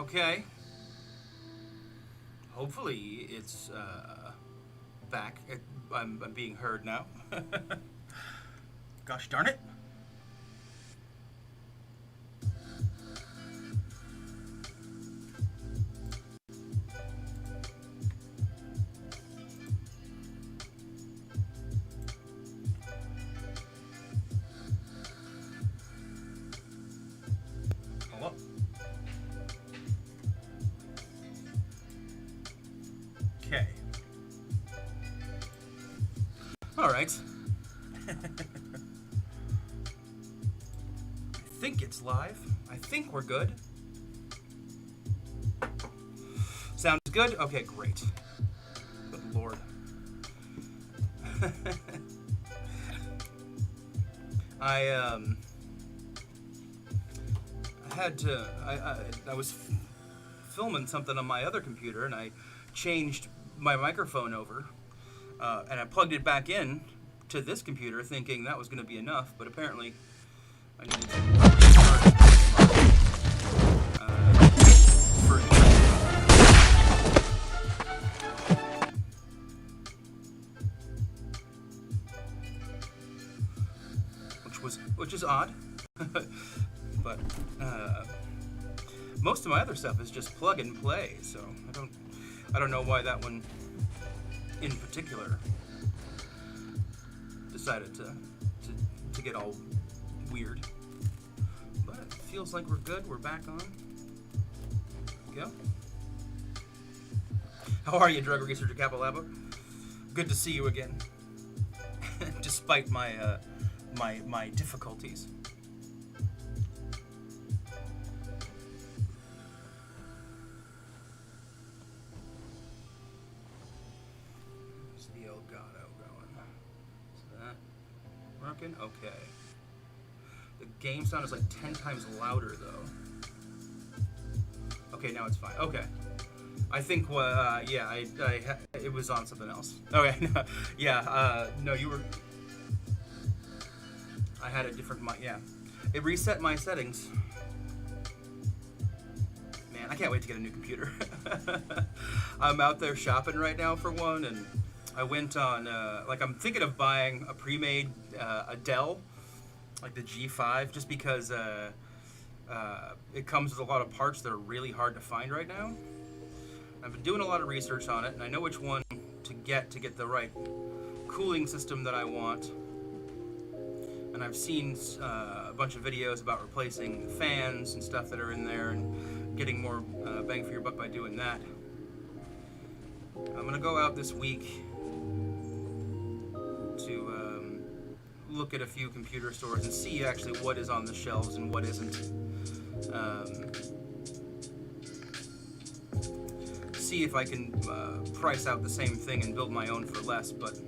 Okay. Hopefully it's back. I'm being heard now. Gosh darn it. Hello. Okay. All right. I think it's live. I think we're good. Sounds good? Okay, great. Good lord. I had to. I was filming something on my other computer, and I changed my microphone over, and I plugged it back in to this computer, thinking that was going to be enough. But apparently, I needed to restart for which is odd. But most of my other stuff is just plug and play, so I don't know why that one in particular decided to get all weird. But it feels like we're good. We're back on. Go. How are you, drug researcher Cavalier? Good to see you again, despite my my difficulties. Okay. The game sound is like 10 times louder though. Okay, now it's fine. Okay. I think yeah, it was on something else. Okay. Yeah, no, you were. I had a different mic. Yeah, it reset my settings. Man, I can't wait to get a new computer. I'm out there shopping right now for one, and I went on, like, I'm thinking of buying a pre-made a Dell, like the G5, just because it comes with a lot of parts that are really hard to find right now. I've been doing a lot of research on it, and I know which one to get the right cooling system that I want. And I've seen a bunch of videos about replacing fans and stuff that are in there and getting more bang for your buck by doing that. I'm going to go out this week to look at a few computer stores and see actually what is on the shelves and what isn't. See if I can price out the same thing and build my own for less, but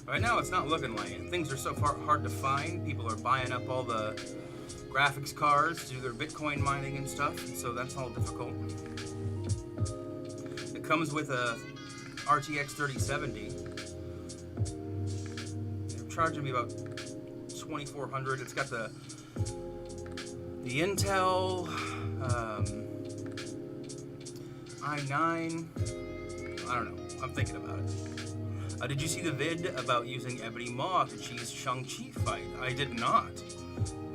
right now it's not looking like it. Things are so far hard to find. People are buying up all the graphics cards to do their Bitcoin mining and stuff, so that's all difficult. It comes with a RTX 3070. They're charging me about $2,400. It's got the Intel i9. I don't know. I'm thinking about it. Did you see the vid about using Ebony Maw to cheese Shang-Chi fight? I did not.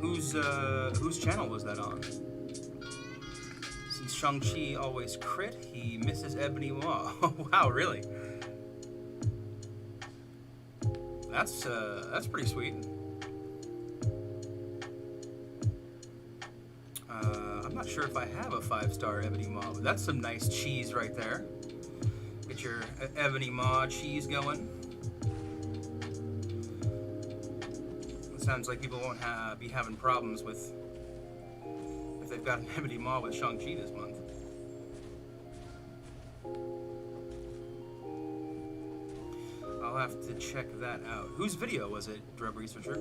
Whose channel was that on? Since Shang-Chi always crit, he misses Ebony Maw. Wow, really? That's pretty sweet. I'm not sure if I have a 5-star Ebony Maw, but that's some nice cheese right there. Get your Ebony Maw cheese going. It sounds like people won't be having problems with if they've got an Ebony Maw with Shang-Chi this month. I'll have to check that out. Whose video was it, Drug Researcher?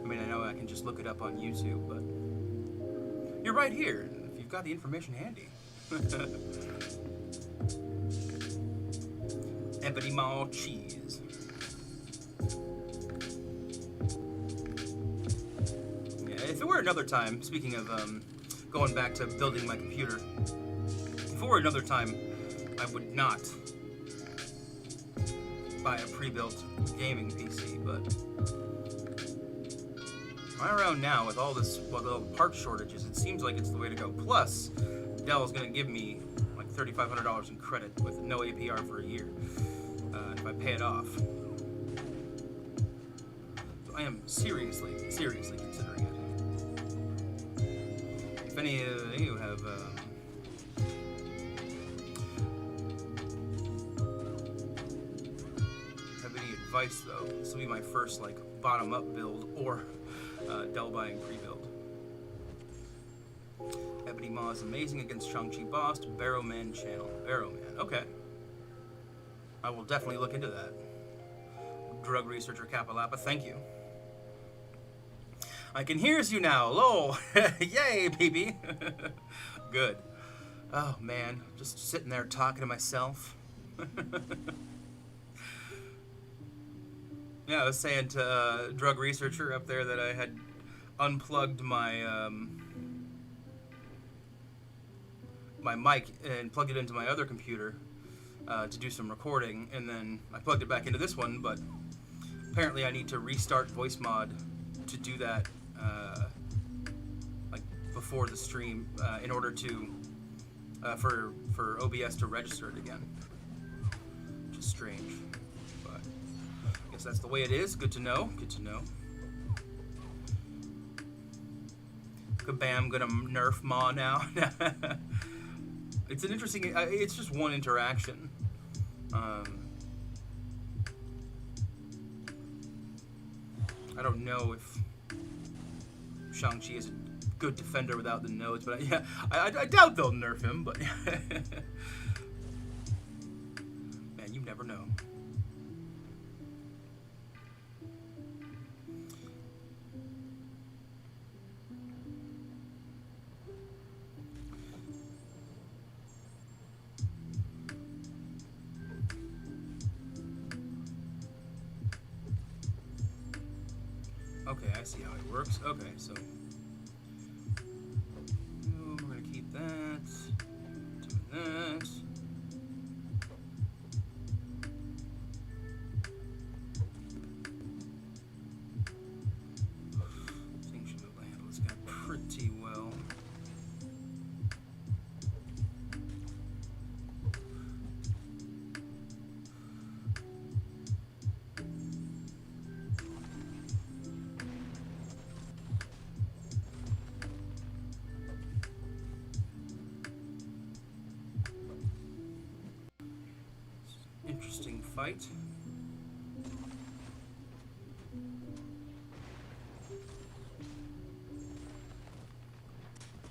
I mean, I know I can just look it up on YouTube, but you're right here, if you've got the information handy. Ebony Maw cheese. If it were another time, speaking of going back to building my computer, if it were another time, I would not buy a pre-built gaming PC, but right around now with all this, well, the part shortages, it seems like it's the way to go. Plus, Dell's going to give me like $3,500 in credit with no APR for a year if I pay it off. So I am seriously considering it. If any of you have any advice, though, this will be my first like bottom-up build or Dell buying pre-build. Ebony Maw is amazing against Shang-Chi boss. Barrowman channel. Barrowman. Okay. I will definitely look into that. Drug researcher Kapalapa, thank you. I can hears you now. Lol. Yay, baby. Good. Oh man, just sitting there talking to myself. Yeah, I was saying to drug researcher up there that I had unplugged my my mic and plugged it into my other computer to do some recording, and then I plugged it back into this one, but apparently I need to restart voice mod to do that like before the stream in order to for OBS to register it again, which is strange, but I guess that's the way it is. Good to know. Good to know. Kabam, gonna nerf Maw now. It's an interesting. It's just one interaction. I don't know if Shang-Chi is a good defender without the nodes, but yeah, I doubt they'll nerf him. But man, you never know. Okay, I see how it works. Okay, so we're gonna keep that, doing that. Things should be able to handle this guy pretty well. Interesting fight.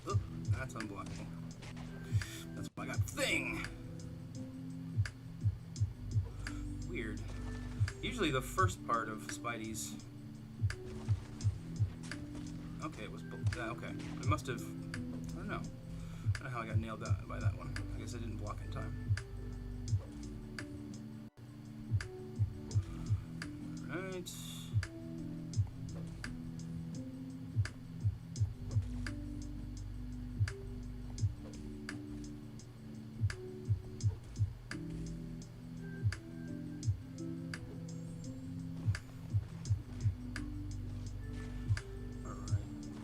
Oh, that's unblockable. That's why I got thing. Weird. Usually the first part of Spidey's. Okay, it was. Okay, it must have. I don't know. I don't know how I got nailed by that one. I guess I didn't block in time. Right.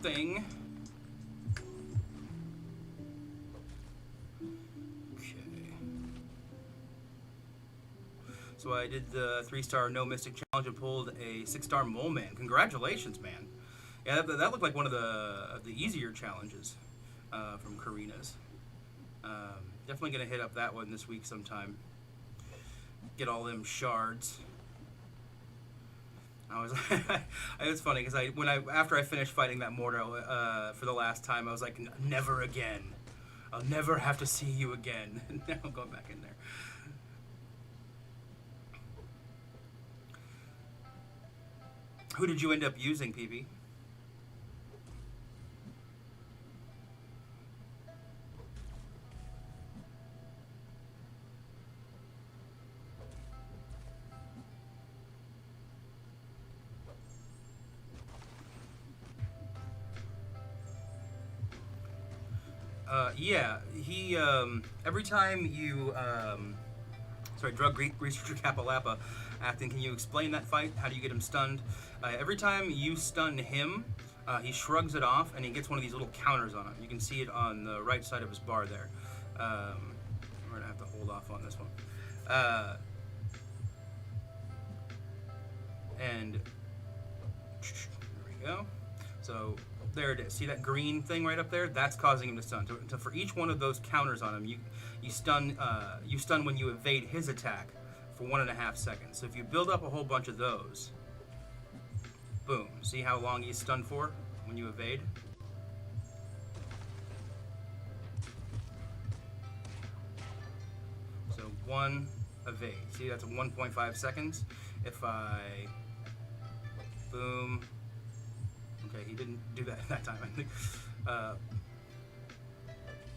Thing. Okay. So I did the 3-star No Mystic Challenge and pulled a 6-star Mole Man. Congratulations, man. Yeah, that looked like one of the easier challenges from Karina's. Definitely gonna hit up that one this week sometime. Get all them shards. It was funny because after I finished fighting that Mordo for the last time, I was like, never again. I'll never have to see you again. And now I'm going back in there. Who did you end up using, PB? Yeah, he, every time you, sorry, drug researcher Kapalapa acting, can you explain that fight? How do you get him stunned? Every time you stun him, he shrugs it off and he gets one of these little counters on him. You can see it on the right side of his bar there. We're gonna have to hold off on this one. And there we go. So there it is. See that green thing right up there? That's causing him to stun. So for each one of those counters on him, you stun when you evade his attack for 1.5 seconds. So if you build up a whole bunch of those, boom. See how long he's stunned for when you evade? So 1 evade. See, that's 1.5 seconds. If I boom. Okay, he didn't do that that time, I think.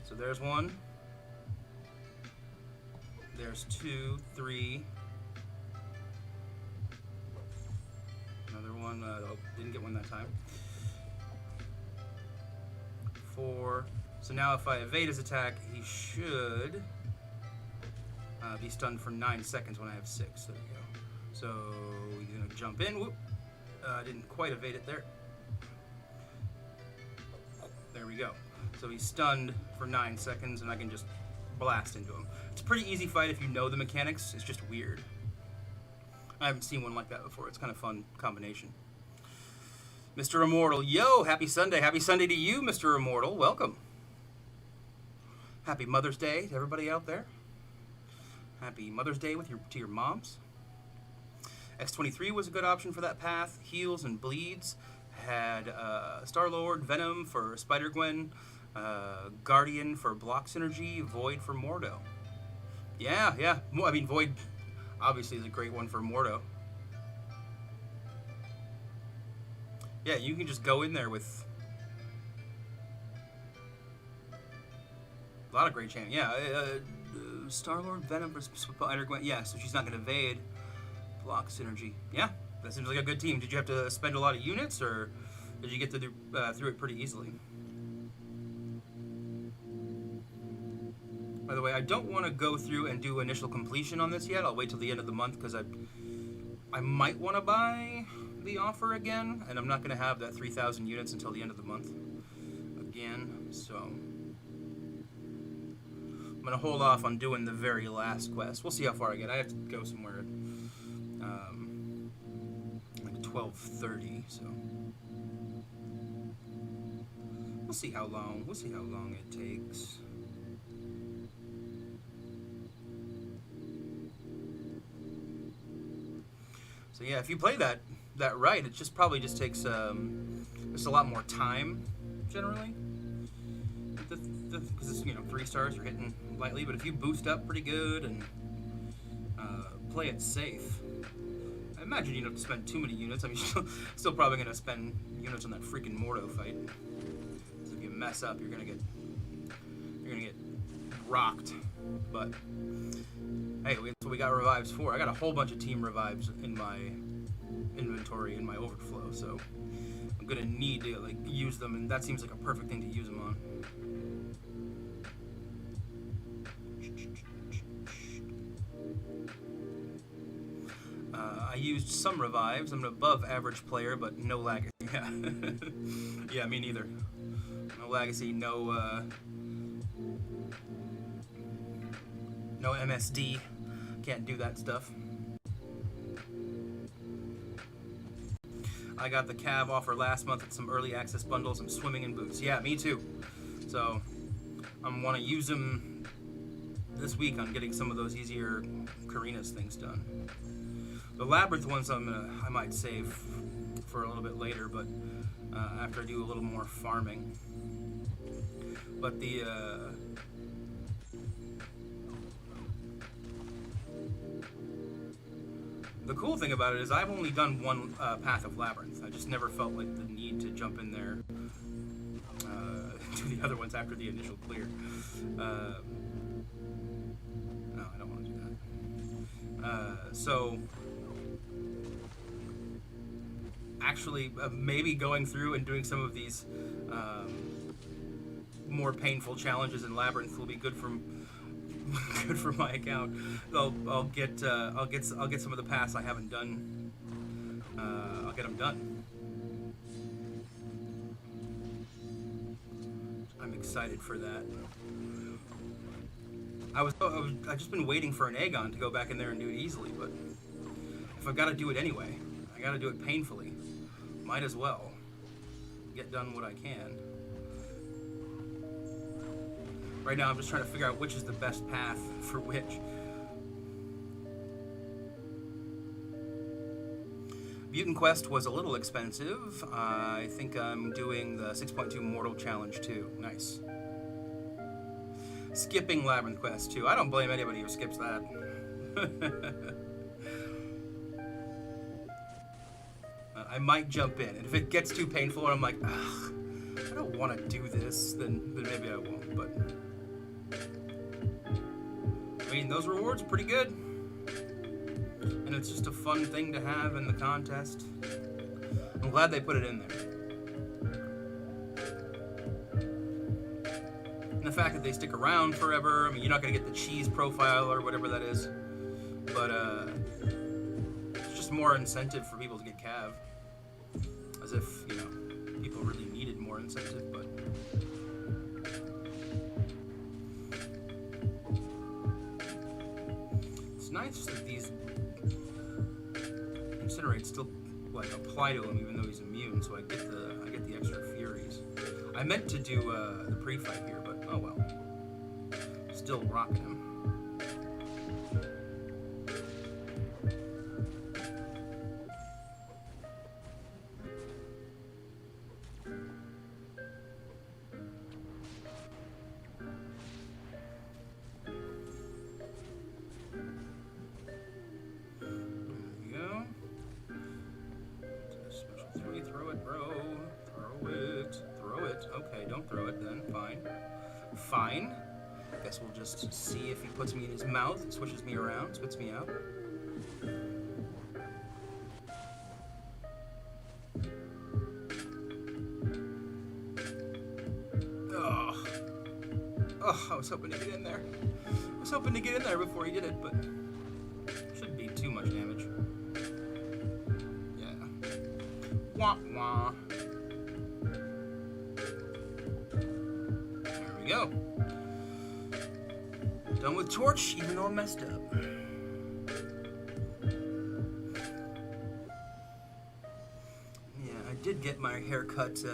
So there's 1. There's 2, 3. Another one. Oh, didn't get one that time. 4. So now if I evade his attack, he should be stunned for 9 seconds when I have 6. There we go. So he's going to jump in. Whoop. Didn't quite evade it there. There we go. So he's stunned for 9 seconds, and I can just blast into him. It's a pretty easy fight if you know the mechanics. It's just weird. I haven't seen one like that before. It's kind of fun combination. Mr. Immortal, yo, happy Sunday. Happy Sunday to you, Mr. Immortal. Welcome. Happy Mother's Day to everybody out there. Happy Mother's Day to your moms. X-23 was a good option for that path. Heals and bleeds. Had Star-Lord, Venom for Spider-Gwen, Guardian for block synergy, Void for Mordo. Yeah. I mean, Void obviously is a great one for Mordo. Yeah, you can just go in there with a lot of great champions. Yeah, Star-Lord, Venom for Spider-Gwen. Yeah, so she's not going to evade. Block synergy. Yeah, that seems like a good team. Did you have to spend a lot of units, or did you get to do, through it pretty easily? By the way, I don't want to go through and do initial completion on this yet. I'll wait till the end of the month because I might want to buy the offer again, and I'm not going to have that 3,000 units until the end of the month again, so I'm going to hold off on doing the very last quest. We'll see how far I get. I have to go somewhere like 12:30, so we'll see how long it takes. So yeah, if you play that right, it probably just takes just a lot more time generally. Because it's 3 stars, you're hitting lightly, but if you boost up pretty good and play it safe, I imagine you don't have to spend too many units. I mean, you're still probably going to spend units on that freaking Mordo fight. So if you mess up, you're gonna get rocked. But hey, that's what we got revives for. I got a whole bunch of team revives in my inventory in my overflow, so I'm gonna need to use them, and that seems like a perfect thing to use them on. I used some revives. I'm an above average player, but no legacy. Yeah, yeah, me neither. No legacy, no MSD. Can't do that stuff. I got the Cav offer last month with some early access bundles. I'm swimming in boots. Yeah, me too. So I want to use them this week on getting some of those easier Karina's things done. The Labyrinth ones I might save for a little bit later, but after I do a little more farming. But the cool thing about it is I've only done one path of Labyrinth. I just never felt like the need to jump in there do the other ones after the initial clear. No, I don't want to do that. So actually maybe going through and doing some of these more painful challenges in Labyrinth will be good for good for my account. I'll get some of the paths I haven't done. I'll get them done. I'm excited for that. I've just been waiting for an Aegon to go back in there and do it easily, but if I've got to do it anyway, I got to do it painfully. Might as well get done what I can. Right now I'm just trying to figure out which is the best path for which. Mutant Quest was a little expensive. I think I'm doing the 6.2 Mortal Challenge too. Nice. Skipping Labyrinth Quest too. I don't blame anybody who skips that. I might jump in, and if it gets too painful and I'm like, ugh, I don't want to do this, then maybe I won't, but I mean, those rewards are pretty good, and it's just a fun thing to have in the contest. I'm glad they put it in there. And the fact that they stick around forever, I mean, you're not going to get the cheese profile or whatever that is, but it's just more incentive for people to get Cav. As if, you know, people really needed more incentive, but it's nice that these Incinerates still like apply to him even though he's immune, so I get the extra Furies. I meant to do the pre-fight here, but oh well. Still rocking him. Fine. Guess we'll just see if he puts me in his mouth, swishes me around, spits me out. Oh, I was hoping to get in there. I was hoping to get in there before he did it, but shouldn't be too much damage. Yeah. Wah wah. Go. Done with Torch, even though I'm messed up. Yeah, I did get my haircut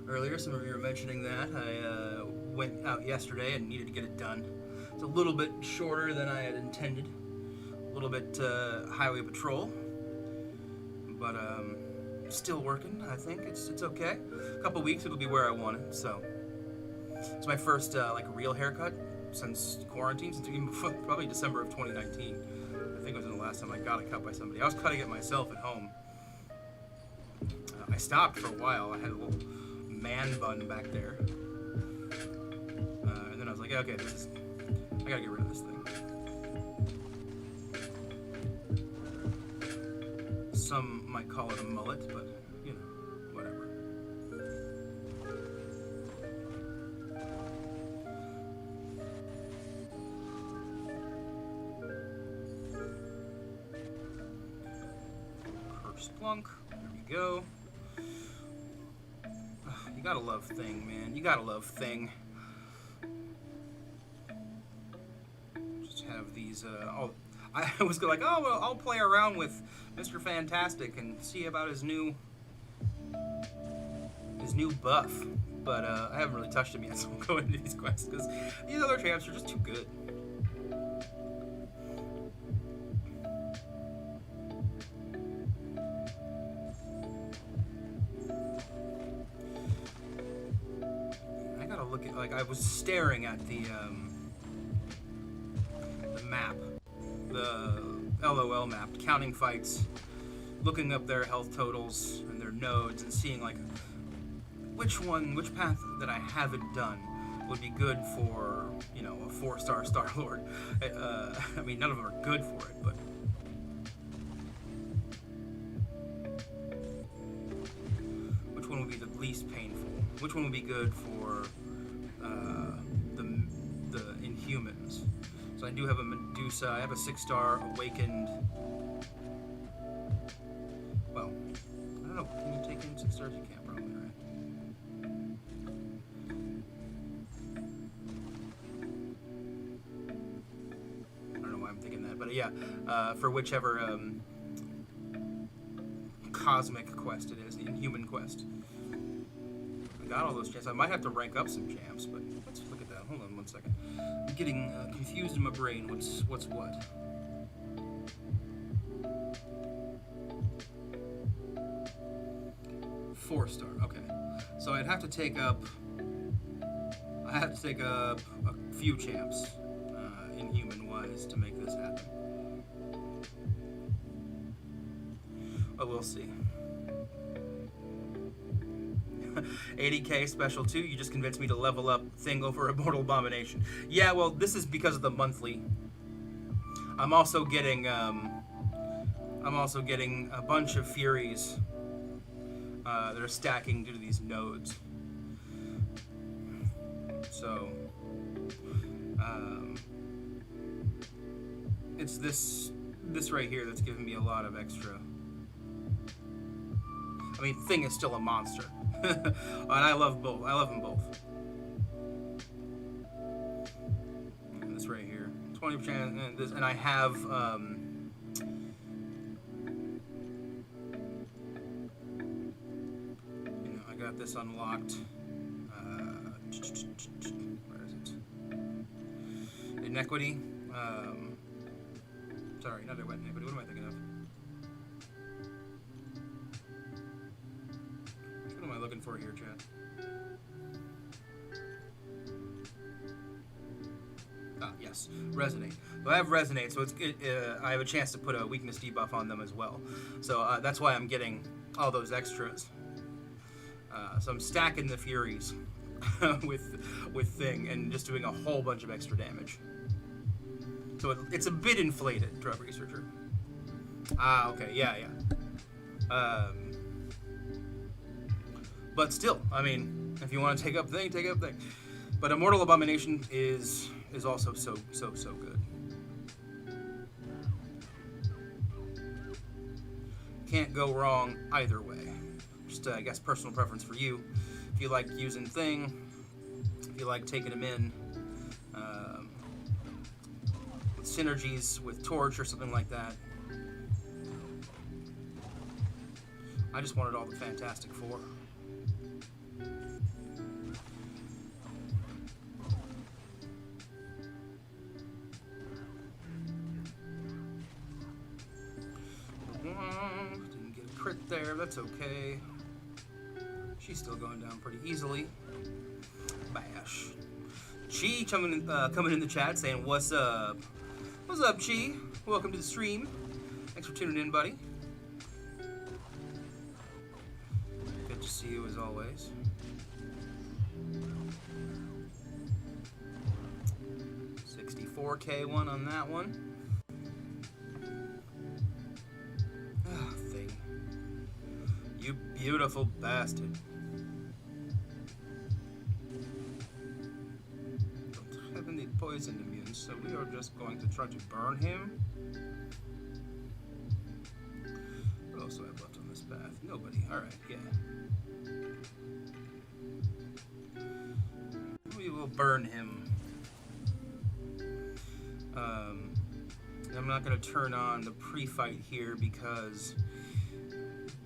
earlier. Some of you were mentioning that. I went out yesterday and needed to get it done. It's a little bit shorter than I had intended. A little bit highway patrol. But still working, I think. It's okay. A couple weeks it'll be where I want it, so. It's my first like real haircut since quarantine, since even before, probably December of 2019. I think it was the last time I got a cut by somebody. I was cutting it myself at home. I stopped for a while. I had a little man bun back there, and then I was like, okay, I gotta get rid of this thing. Some might call it a mullet, but you know, whatever. Splunk. There we go. You gotta love Thing, man. You gotta love Thing. Just have these. I was like, oh, well, I'll play around with Mr. Fantastic and see about his new buff. But I haven't really touched him yet, so I'm going into these quests because these other champs are just too good. Look at, like, I was staring at the map, the LOL map, counting fights, looking up their health totals and their nodes, and seeing like which path that I haven't done would be good for, you know, a 4-star Star-Lord. I mean, none of them are good for it, but which one would be the least painful? Which one would be good for humans. So I do have a Medusa. I have a 6-star Awakened. Well, I don't know. Can you take in 6 stars? You can't, probably, right? I don't know why I'm thinking that, but yeah, for whichever cosmic quest it is, the Inhuman quest. I got all those champs. I might have to rank up some champs, but let's look at that. Hold on one second. I'm getting confused in my brain. What's what? Four-star. Okay. So I'd have to take up. I have to take up a few champs, Inhuman-wise, to make this happen. But we'll see. 80k special 2, you just convinced me to level up thing over Immortal Abomination. Yeah, well, this is because of the monthly. I'm also getting a bunch of Furies that are stacking due to these nodes. So, it's this right here that's giving me a lot of extra. I mean, Thing is still a monster. And I love both. I love them both. And this right here, 20%, and this, and I have I got this unlocked. Where is it? Inequity. Sorry, not Inequity. What am I thinking of? What am I looking for here, chat? Ah, yes, Resonate. So I have Resonate, so I have a chance to put a weakness debuff on them as well. So that's why I'm getting all those extras. So I'm stacking the Furies with Thing and just doing a whole bunch of extra damage. So it's a bit inflated, Drug Researcher. Ah, okay, yeah. But still, I mean, if you want to take up Thing, take up Thing. But Immortal Abomination is also so good. Can't go wrong either way. Just, I guess, personal preference for you. If you like using Thing, if you like taking him in, with synergies with Torch or something like that. I just wanted all the Fantastic Four. Didn't get a crit there, that's okay. She's still going down pretty easily. Bash. Chi coming in the chat saying, "What's up? What's up, Chi? Welcome to the stream. Thanks for tuning in, buddy. Good to see you as always." $64K one on that one. Ah, Thing. You beautiful bastard. Don't have any poison immune, so we are just going to try to burn him. What else do I have left on this path? Nobody. Alright, yeah. We will burn him. I'm not going to turn on the pre-fight here because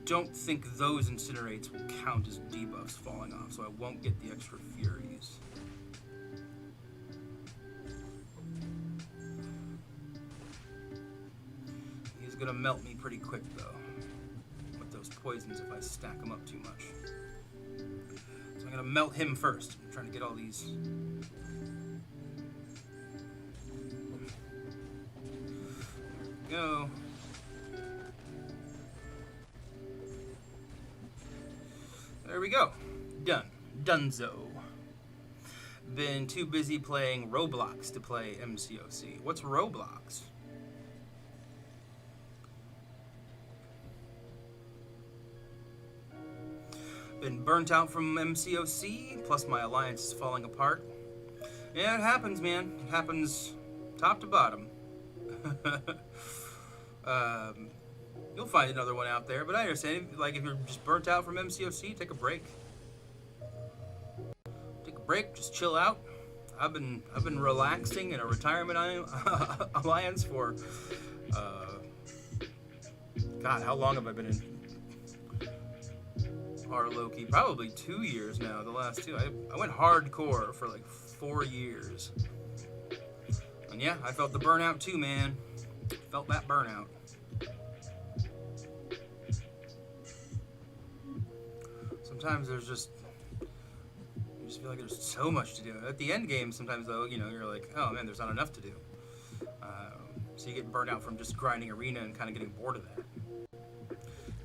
don't think those incinerates will count as debuffs falling off, so I won't get the extra Furies. He's going to melt me pretty quick, though, with those poisons if I stack them up too much. So I'm going to melt him first. I'm trying to get all these... Go. There we go. Done. Dunzo. Been too busy playing Roblox to play MCOC. What's Roblox? Been burnt out from MCOC, plus my alliance is falling apart. Yeah, it happens, man. It happens top to bottom. um, you'll find another one out there, but I understand. Like, if you're just burnt out from MCOC, take a break. Take a break, just chill out. I've been relaxing in a retirement alliance for God, how long have I been in R Loki? Probably 2 years now. The last two, I went hardcore for like 4 years, and yeah, I felt the burnout too, man. Felt that burnout. Sometimes you just feel like there's so much to do. At the end game, sometimes though, you're like, oh man, there's not enough to do. So you get burnt out from just grinding arena and kind of getting bored of that.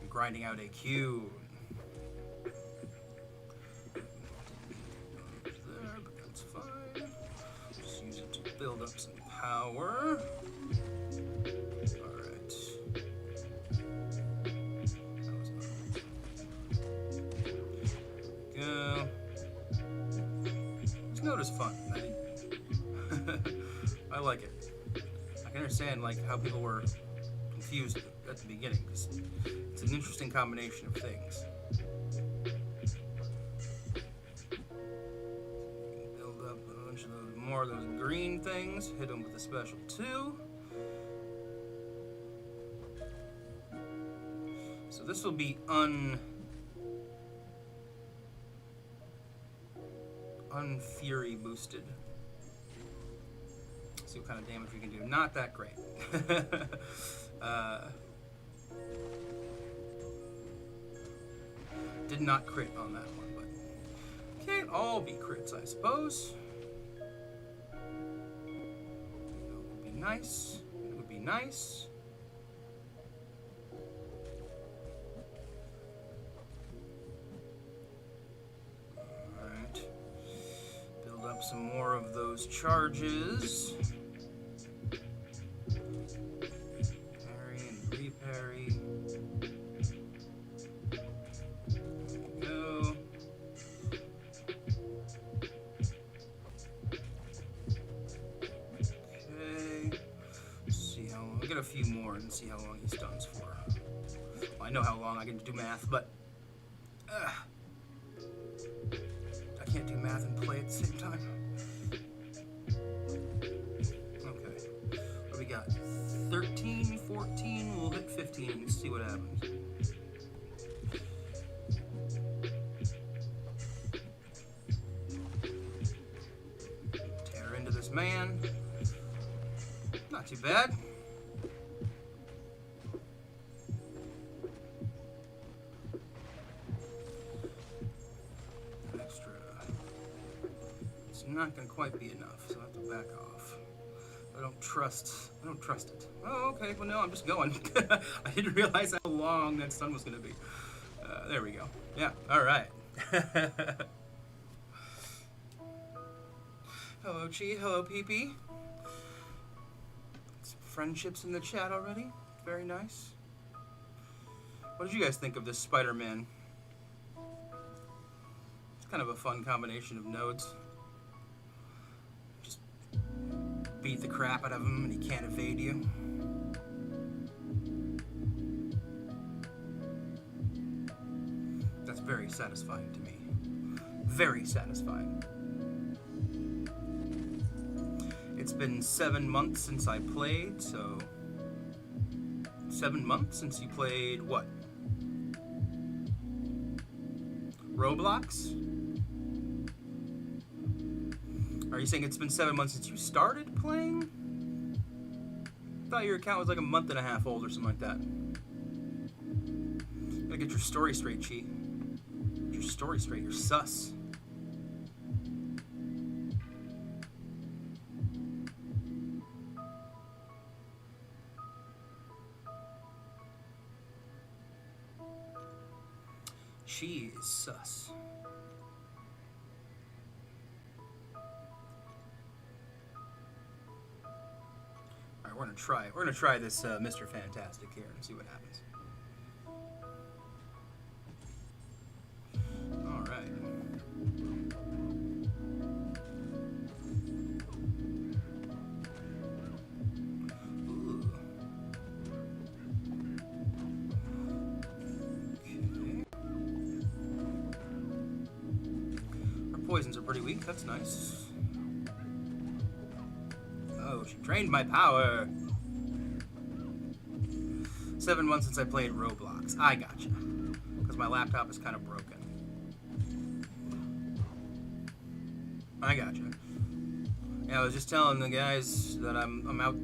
And grinding out AQ. There, but that's fine. Just use it to build up some power. Alright. That was go. Note is fun. I like it. I can understand like how people were confused at the beginning, because it's an interesting combination of things. Build up a bunch of those, more of those green things. Hit them with a special 2. So this will be Unfury boosted. See what kind of damage we can do. Not that great. Did not crit on that one, but can't all be crits, I suppose. That would be nice. It would be nice. Some more of those charges. Parry and reparry. There we go. Okay. See how long. I'll get a few more and see how long he stuns for. Well, I know how long. I can do math, but I can't do math and play at the same time. Okay. What do we got? 13, 14, we'll hit 15 and see what happens. Tear into this man. Not too bad. Not going to quite be enough, so I have to back off. I don't trust it. Oh, okay, well no, I'm just going. I didn't realize how long that stun was going to be. There we go. Yeah, alright. Hello, Chi. Hello, PP. Some friendships in the chat already. Very nice. What did you guys think of this Spider-Man? It's kind of a fun combination of nodes. Beat the crap out of him and he can't evade you. That's very satisfying to me. Very satisfying. It's been 7 months since I played, so 7 months since you played what? Roblox? Are you saying it's been 7 months since you started playing? I thought your account was like a month and a half old or something like that. You gotta get your story straight, Chi. Get your story straight. You're sus. She is sus. Alright, we're gonna try this Mr. Fantastic here and see what happens. Alright. poisons are pretty weak. That's nice. Oh, she drained my power. 7 months since I played Roblox. I gotcha. Because my laptop is kind of broken. I gotcha. Yeah, I was just telling the guys that I'm out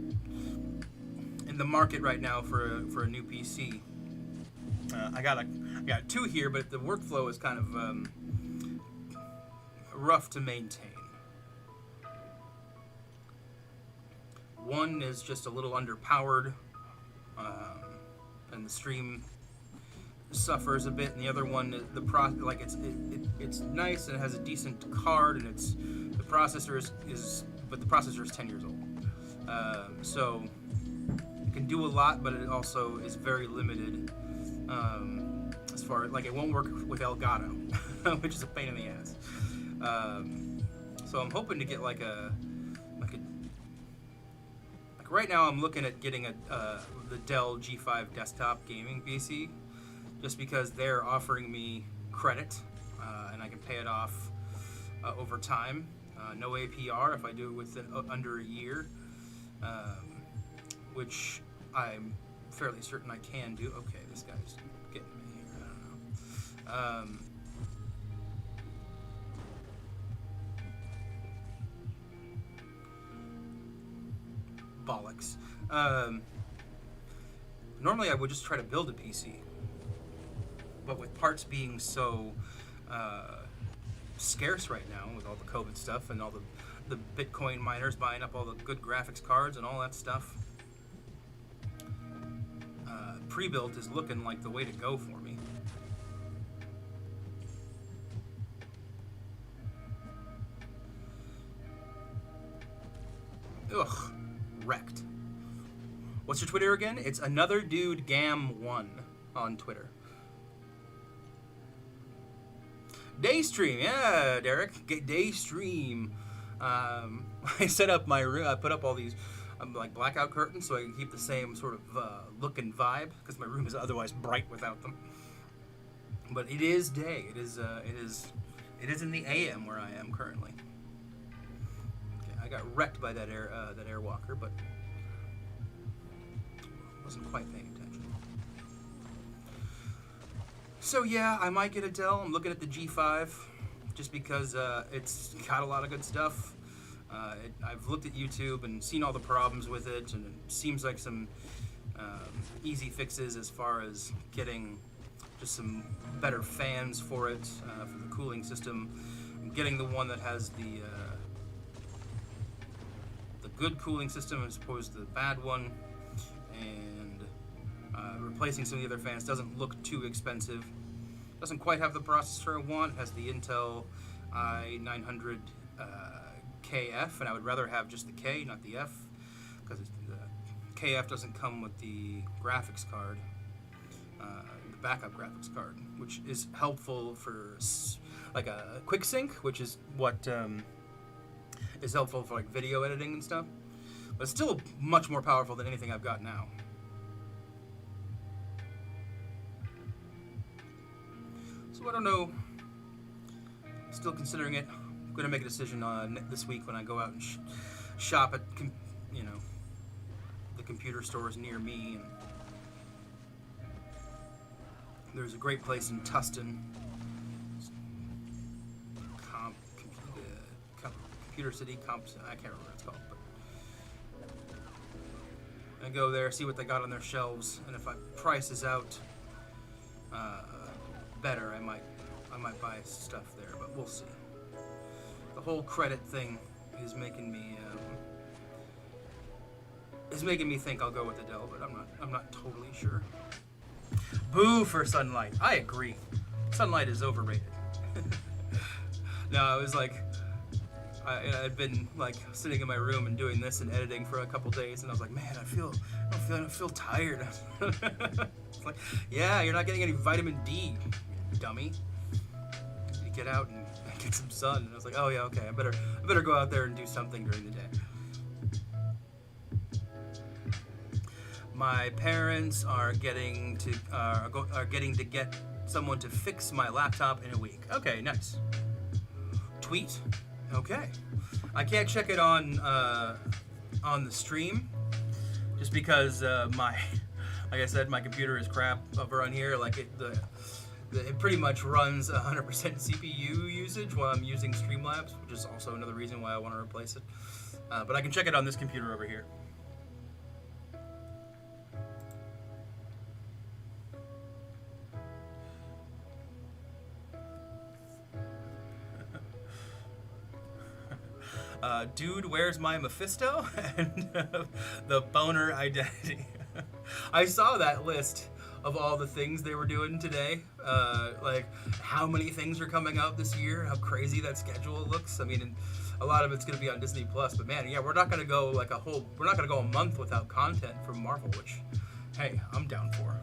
in the market right now for a new PC. I got 2 here, but the workflow is kind of rough to maintain. One is just a little underpowered, and the stream suffers a bit. And the other one, it's nice and it has a decent card, and the processor is 10 years old. So it can do a lot, but it also is very limited. As far as it won't work with Elgato, which is a pain in the ass. So I'm hoping to get right now I'm looking at getting the Dell G5 desktop gaming PC, just because they're offering me credit, and I can pay it off over time. No APR if I do it within under a year, which I'm fairly certain I can do. Okay, this guy's getting me here. I don't know. Bollocks. Normally I would just try to build a PC, but with parts being so scarce right now with all the COVID stuff and all the Bitcoin miners buying up all the good graphics cards and all that stuff, pre-built is looking like the way to go for me. Ugh. Wrecked. What's your Twitter again? It's another dude Gam1 on Twitter. Daystream, yeah, Derek. Daystream. I set up my room. I put up all these blackout curtains so I can keep the same sort of look and vibe, because my room is otherwise bright without them. But it is day. It is in the AM where I am currently. I got wrecked by that airwalker, but wasn't quite paying attention. So yeah, I might get a Dell. I'm looking at the G5 just because it's got a lot of good stuff. I've looked at YouTube and seen all the problems with it, and it seems like some easy fixes as far as getting just some better fans for it, for the cooling system. I'm getting the one that has the good cooling system as opposed to the bad one, and replacing some of the other fans doesn't look too expensive. Doesn't quite have the processor I want. It has the Intel i900KF, and I would rather have just the K, not the F, because the KF doesn't come with the graphics card, the backup graphics card, which is helpful for like a quick sync, which is what is helpful for video editing and stuff, but it's still much more powerful than anything I've got now. So I don't know. Still considering it. I'm gonna make a decision this week when I go out and shop at the computer stores near me. And there's a great place in Tustin. Computer City, I can't remember what it's called, but I go there, see what they got on their shelves, and if price is out better, I might buy stuff there, but we'll see. The whole credit thing is making me think I'll go with the Dell, but I'm not totally sure. Boo for Sunlight. I agree. Sunlight is overrated. No, I was like, I'd been sitting in my room and doing this and editing for a couple days, and I was like, man, I feel tired. It's like, yeah, you're not getting any vitamin D, you dummy. You get out and get some sun. And I was like, oh yeah, okay, I better go out there and do something during the day. My parents are getting to get someone to fix my laptop in a week. Okay, nice. tweet. Okay. I can't check it on the stream, just because like I said, my computer is crap over on here. Like it pretty much runs 100% CPU usage while I'm using Streamlabs, which is also another reason why I want to replace it. But I can check it on this computer over here. Dude, where's my Mephisto? And the boner identity. I saw that list of all the things they were doing today. Like how many things are coming out this year, how crazy that schedule looks. I mean, a lot of it's going to be on Disney Plus, but man, yeah, we're not going to go a month without content from Marvel, which, hey, I'm down for.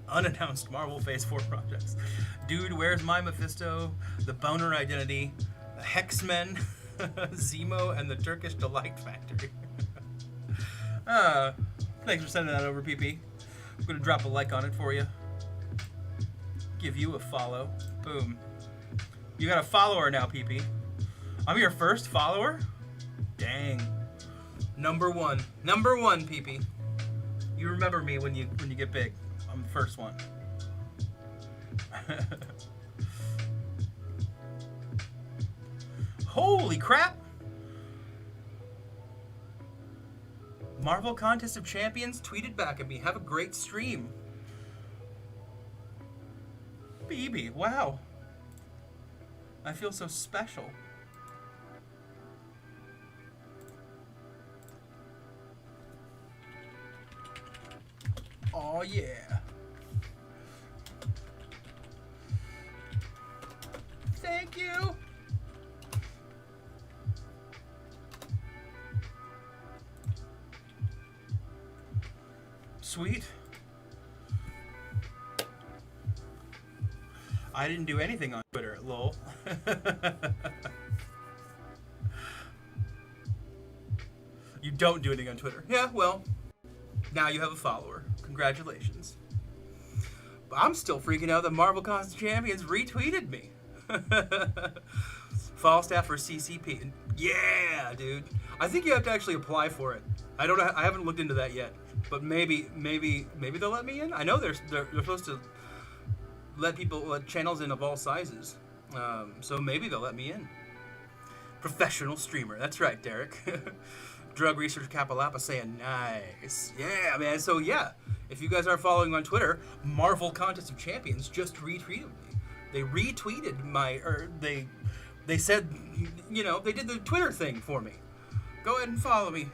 Unannounced Marvel Phase 4 projects. Dude, where's my Mephisto? The boner identity. Hexmen. Zemo and the Turkish Delight Factory. Thanks for sending that over, PP. I'm going to drop a like on it for you. Give you a follow. Boom. You got a follower now, PP. I'm your first follower? Dang. Number one, PP. You remember me when you get big. I'm the first one. Holy crap! Marvel Contest of Champions tweeted back at me. Have a great stream. Baby, wow. I feel so special. Oh yeah. Thank you. Sweet. I didn't do anything on Twitter, lol. You don't do anything on Twitter. Yeah, well, now you have a follower. Congratulations. But I'm still freaking out that Marvel Contest of Champions retweeted me. Falstaff for CCP. Yeah, dude. I think you have to actually apply for it. I don't know. I haven't looked into that yet. But maybe they'll let me in. I know they're supposed to let channels in of all sizes. So maybe they'll let me in. Professional streamer. That's right, Derek. Drug research Kapalapa saying nice. Yeah, man. So yeah, if you guys aren't following on Twitter, Marvel Contest of Champions just retweeted me. They retweeted they said, they did the Twitter thing for me. Go ahead and follow me.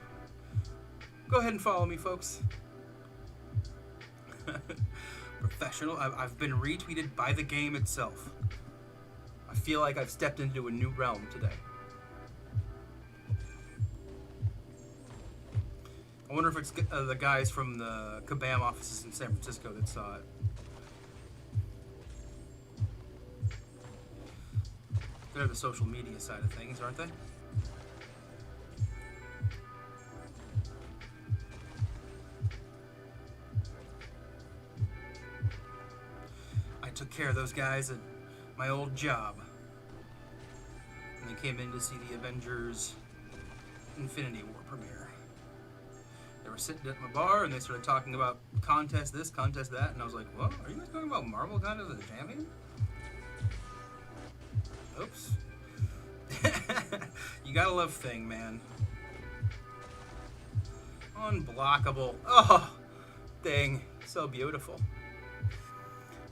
Go ahead and follow me, folks. Professional. I've been retweeted by the game itself. I feel like I've stepped into a new realm today. I wonder if it's the guys from the Kabam offices in San Francisco that saw it. They're the social media side of things, aren't they? I took care of those guys at my old job. And they came in to see the Avengers Infinity War premiere. They were sitting at my bar and they started talking about contest this, contest that, and I was like, what? Are you guys talking about Marvel Contest of the Champion? Oops. You gotta love Thing, man. Unblockable. Oh, Thing. So beautiful.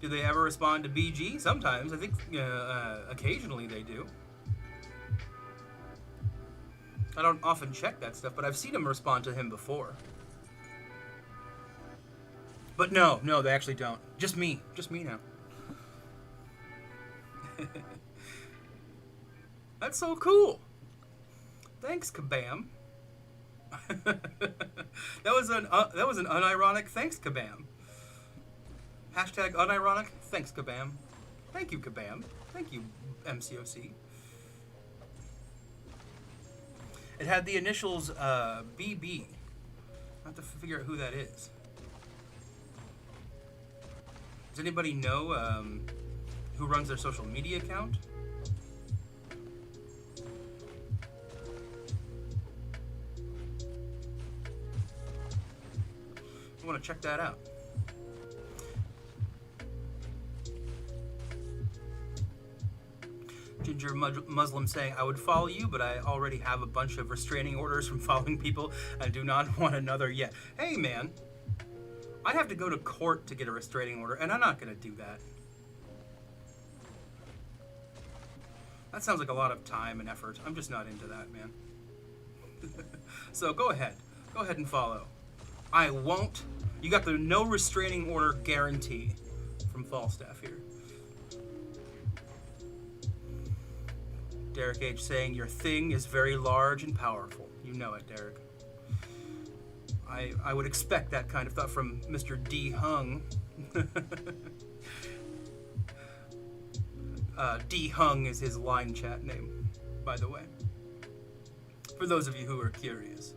Do they ever respond to BG? Sometimes. I think occasionally they do. I don't often check that stuff, but I've seen him respond to him before. But no, they actually don't. Just me now. That's so cool. Thanks, Kabam. that was an unironic thanks, Kabam. Hashtag unironic thanks, Kabam. Thank you, Kabam. Thank you, MCOC. It had the initials BB. I have to figure out who that is. Does anybody know who runs their social media account? want to check that out. Ginger Muslim saying, I would follow you, but I already have a bunch of restraining orders from following people and do not want another yet. Hey, man. I'd have to go to court to get a restraining order, and I'm not going to do that. That sounds like a lot of time and effort. I'm just not into that, man. So go ahead. Go ahead and follow. I won't. You got the no restraining order guarantee from Falstaff here. Derek H. saying, your thing is very large and powerful. You know it, Derek. I would expect that kind of thought from Mr. D. Hung. D. Hung is his line chat name, by the way. For those of you who are curious.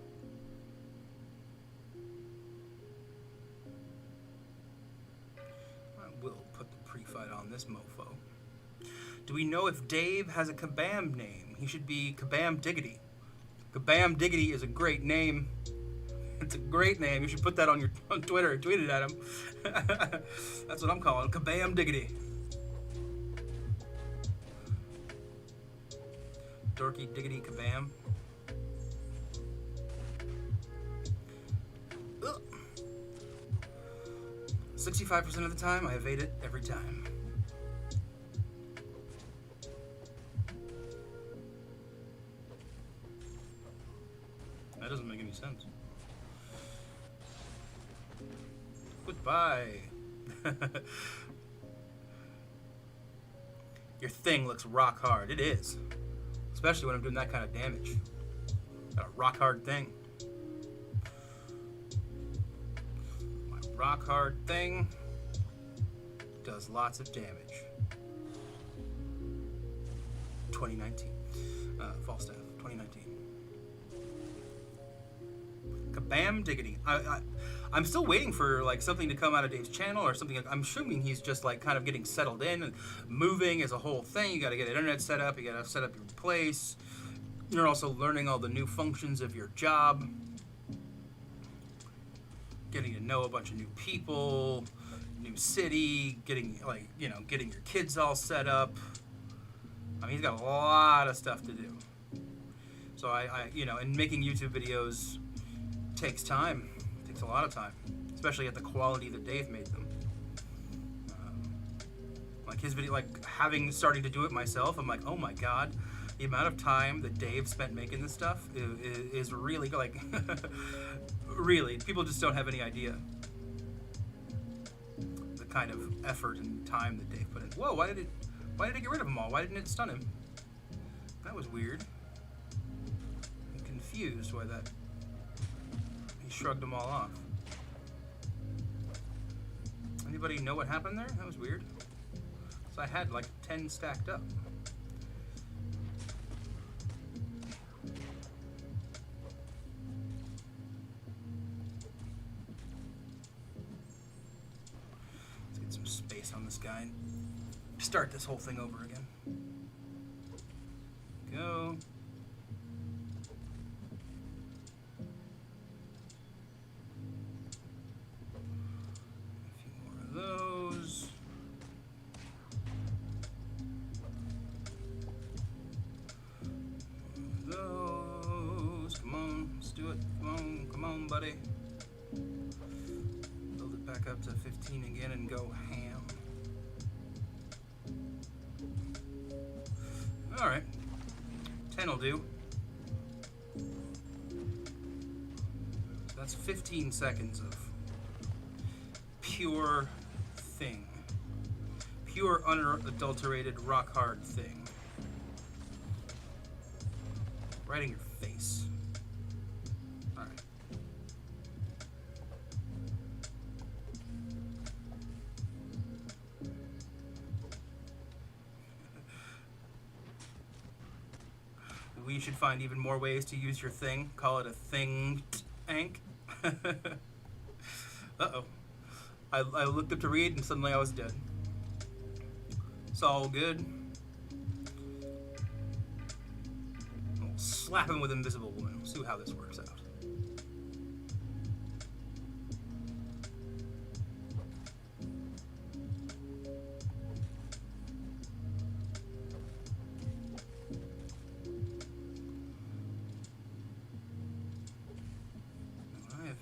I will put the pre-fight on this mofo. Do we know if Dave has a Kabam name? He should be Kabam Diggity. Kabam Diggity is a great name. It's a great name. You should put that on Twitter and tweet it at him. That's what I'm calling Kabam Diggity. Dorky Diggity Kabam. Ugh. 65% of the time, I evade it every time. That doesn't make any sense. Goodbye. Your thing looks rock hard. It is. Especially when I'm doing that kind of damage. Got a rock hard thing. My rock hard thing does lots of damage. 2019. Falstaff, 2019. Kabam Diggity. I'm still waiting for like something to come out of Dave's channel or something. I'm assuming he's just like kind of getting settled in and moving is a whole thing. You got to get internet set up. You got to set up your place. You're also learning all the new functions of your job. Getting to know a bunch of new people, new city, getting getting your kids all set up. I mean, he's got a lot of stuff to do. So and making YouTube videos takes time. Takes a lot of time, especially at the quality that Dave made them. Like his video, like starting to do it myself, I'm like, oh my god, the amount of time that Dave spent making this stuff is really like, really, people just don't have any idea the kind of effort and time that Dave put in. Whoa, why did it get rid of them all? Why didn't it stun him? That was weird. I'm confused why that. He shrugged them all off. Anybody know what happened there? That was weird. So I had like 10 stacked up. Let's get some space on this guy and start this whole thing over again. Go. Those. Come on, let's do it. Come on, buddy. Build it back up to 15 again and go ham. Alright. 10 will do. So that's 15 seconds of pure thing. Pure, unadulterated, rock hard thing. Right in your face. Alright. We should find even more ways to use your thing. Call it a thing-tank. Uh-oh. I looked up to read and suddenly I was dead. It's all good. We'll slap him with Invisible Woman. We'll see how this works out.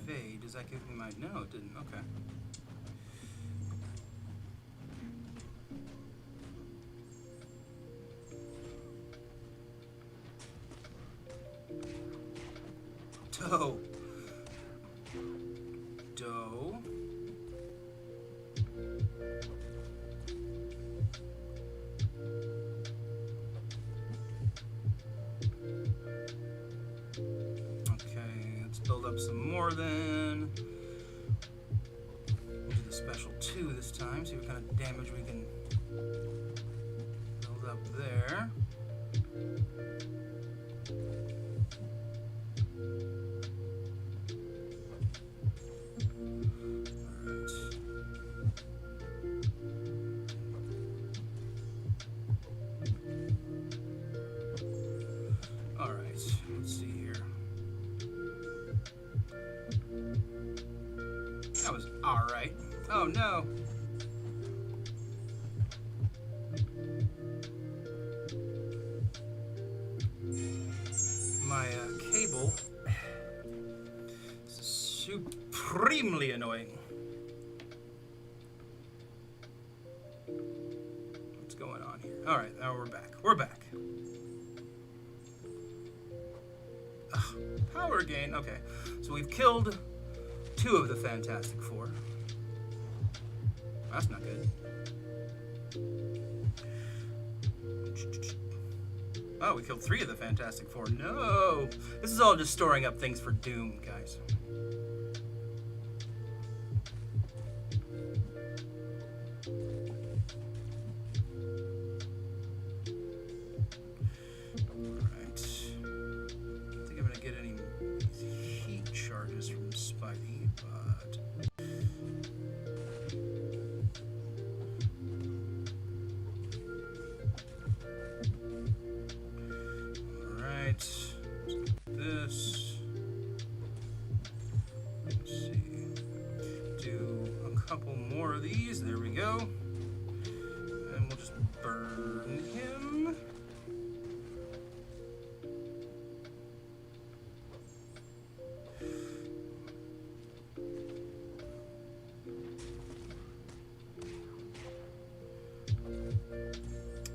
fade. Does that give me my... No, it didn't. Okay. Doe. Doe. Okay, let's build up some more then. We'll do the special 2 this time, see what kind of damage we can build up there. That was alright. Oh no. My cable is supremely annoying. What's going on here? Alright, now we're back. We're back. Ugh, power gain. Okay, so we've killed 2 of the Fantastic Four. That's not good. Oh, we killed 3 of the Fantastic Four. No! This is all just storing up things for Doom, guys. Alright. I don't think I'm gonna get any heat charges from Spidey, but... this. Let's see. Do a couple more of these. There we go. And we'll just burn him.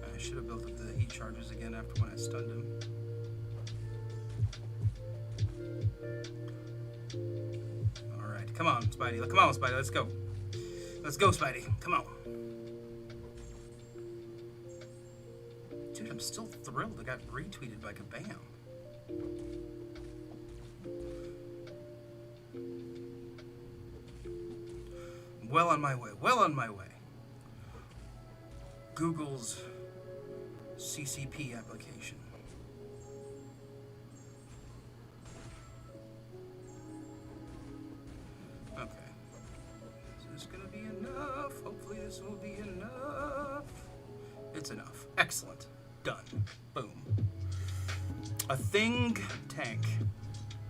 I should have built up the heat charges again after when I stunned him. Come on, Spidey. Come on, Spidey. Let's go. Let's go, Spidey. Come on. Dude, I'm still thrilled I got retweeted by Kabam. Well on my way. Well on my way. Google's CCP application. Okay. Is this gonna be enough? Hopefully this will be enough. It's enough. Excellent. Done. Boom. A Thing tank.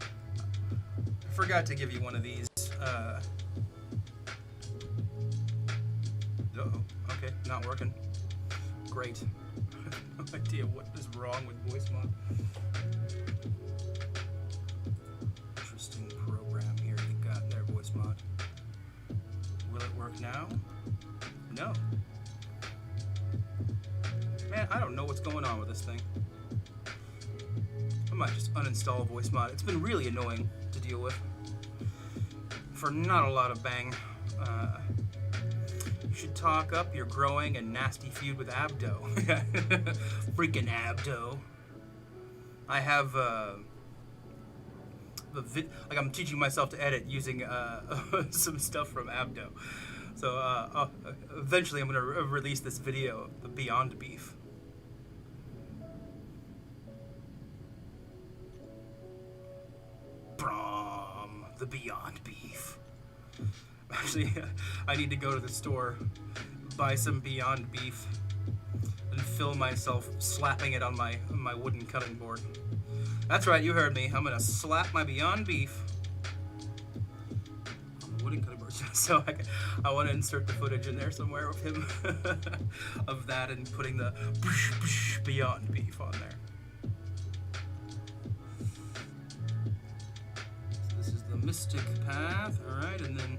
I forgot to give you one of these. Uh-oh. Okay, not working. Great. I have no idea what is wrong with voice mod. Interesting program here you got there, voice mod. Will it work now? No. Man, I don't know what's going on with this thing. I might just uninstall voice mod. It's been really annoying to deal with. For not a lot of bang. You should talk up your growing and nasty feud with Abdo. Freaking Abdo. I have like I'm teaching myself to edit using some stuff from Abdo. So eventually I'm gonna release this video, the Beyond Beef. Brom, the Beyond Beef. Actually, I need to go to the store, buy some Beyond Beef, and film myself slapping it on my wooden cutting board. That's right, you heard me. I'm gonna slap my Beyond Beef on the wooden cutting board. So I want to insert the footage in there somewhere of him, of that, and putting the Beyond Beef on there. So this is the Mystic Path. Alright, and then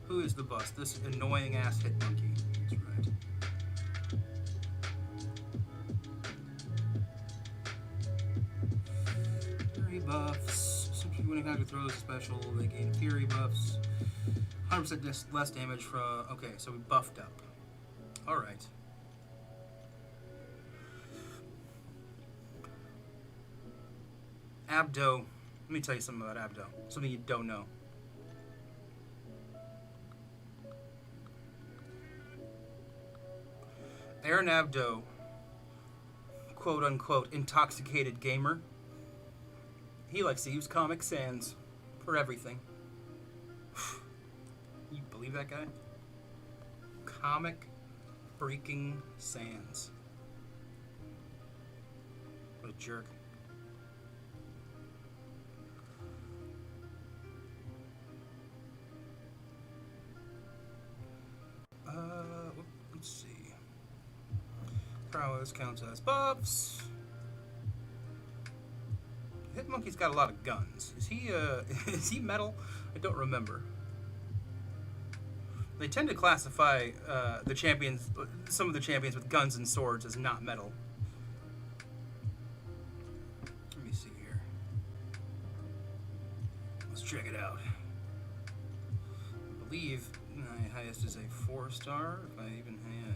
who is the bust? This annoying ass hit monkey. That's right. Fury buffs. Simply when a character throws a special, they gain fury buffs. 100% less damage from. Okay, so we buffed up. Alright. Abdo. Let me tell you something about Abdo. Something you don't know. Aaron Abdo, quote unquote, intoxicated gamer. He likes to use Comic Sans for everything. You believe that guy? Comic freaking Sans. What a jerk. Let's see. Prowess counts as buffs. Hitmonkey's got a lot of guns. Is he is he metal? I don't remember. They tend to classify the champions, some of the champions with guns and swords, as not metal. Let me see here. Let's check it out. I believe my highest is a 4-star. If I even yeah.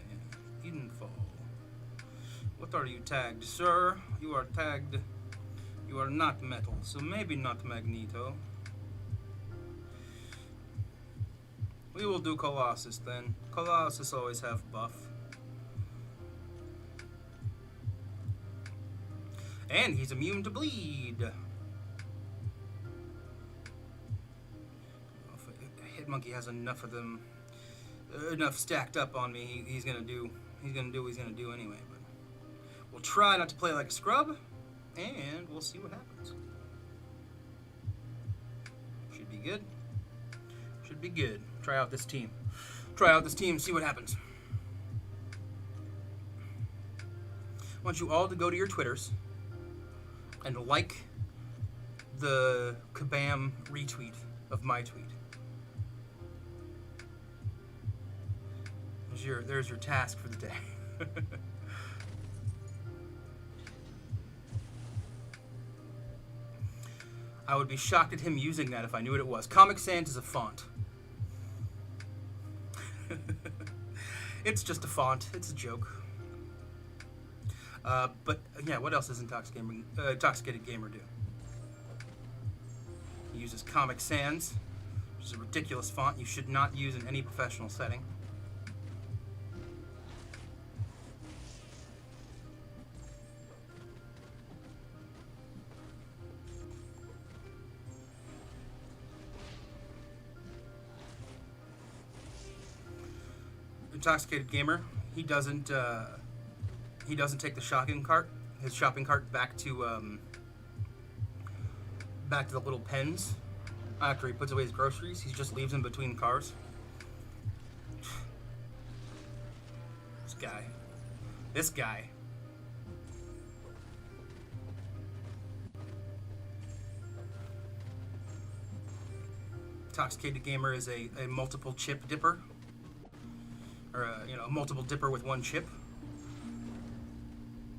Edenfall. What are you tagged, sir? You are tagged. You are not metal, so maybe not Magneto. We will do Colossus then. Colossus always have buff. And he's immune to bleed. Hitmonkey has enough of them, enough stacked up on me. He's gonna do what he's gonna do anyway. But we'll try not to play like a scrub, and we'll see what happens. Should be good. Should be good. Try out this team. Try out this team, see what happens. I want you all to go to your Twitters and like the Kabam retweet of my tweet. There's your task for the day. I would be shocked at him using that if I knew what it was. Comic Sans is a font. It's just a font. It's a joke. But yeah, what else does Intoxicated Gamer do? He uses Comic Sans, which is a ridiculous font you should not use in any professional setting. Intoxicated Gamer, he doesn't take the shopping cart, back to the little pens after he puts away his groceries. He just leaves them between cars. This guy. Intoxicated Gamer is a multiple chip dipper. Or a multiple dipper with one chip.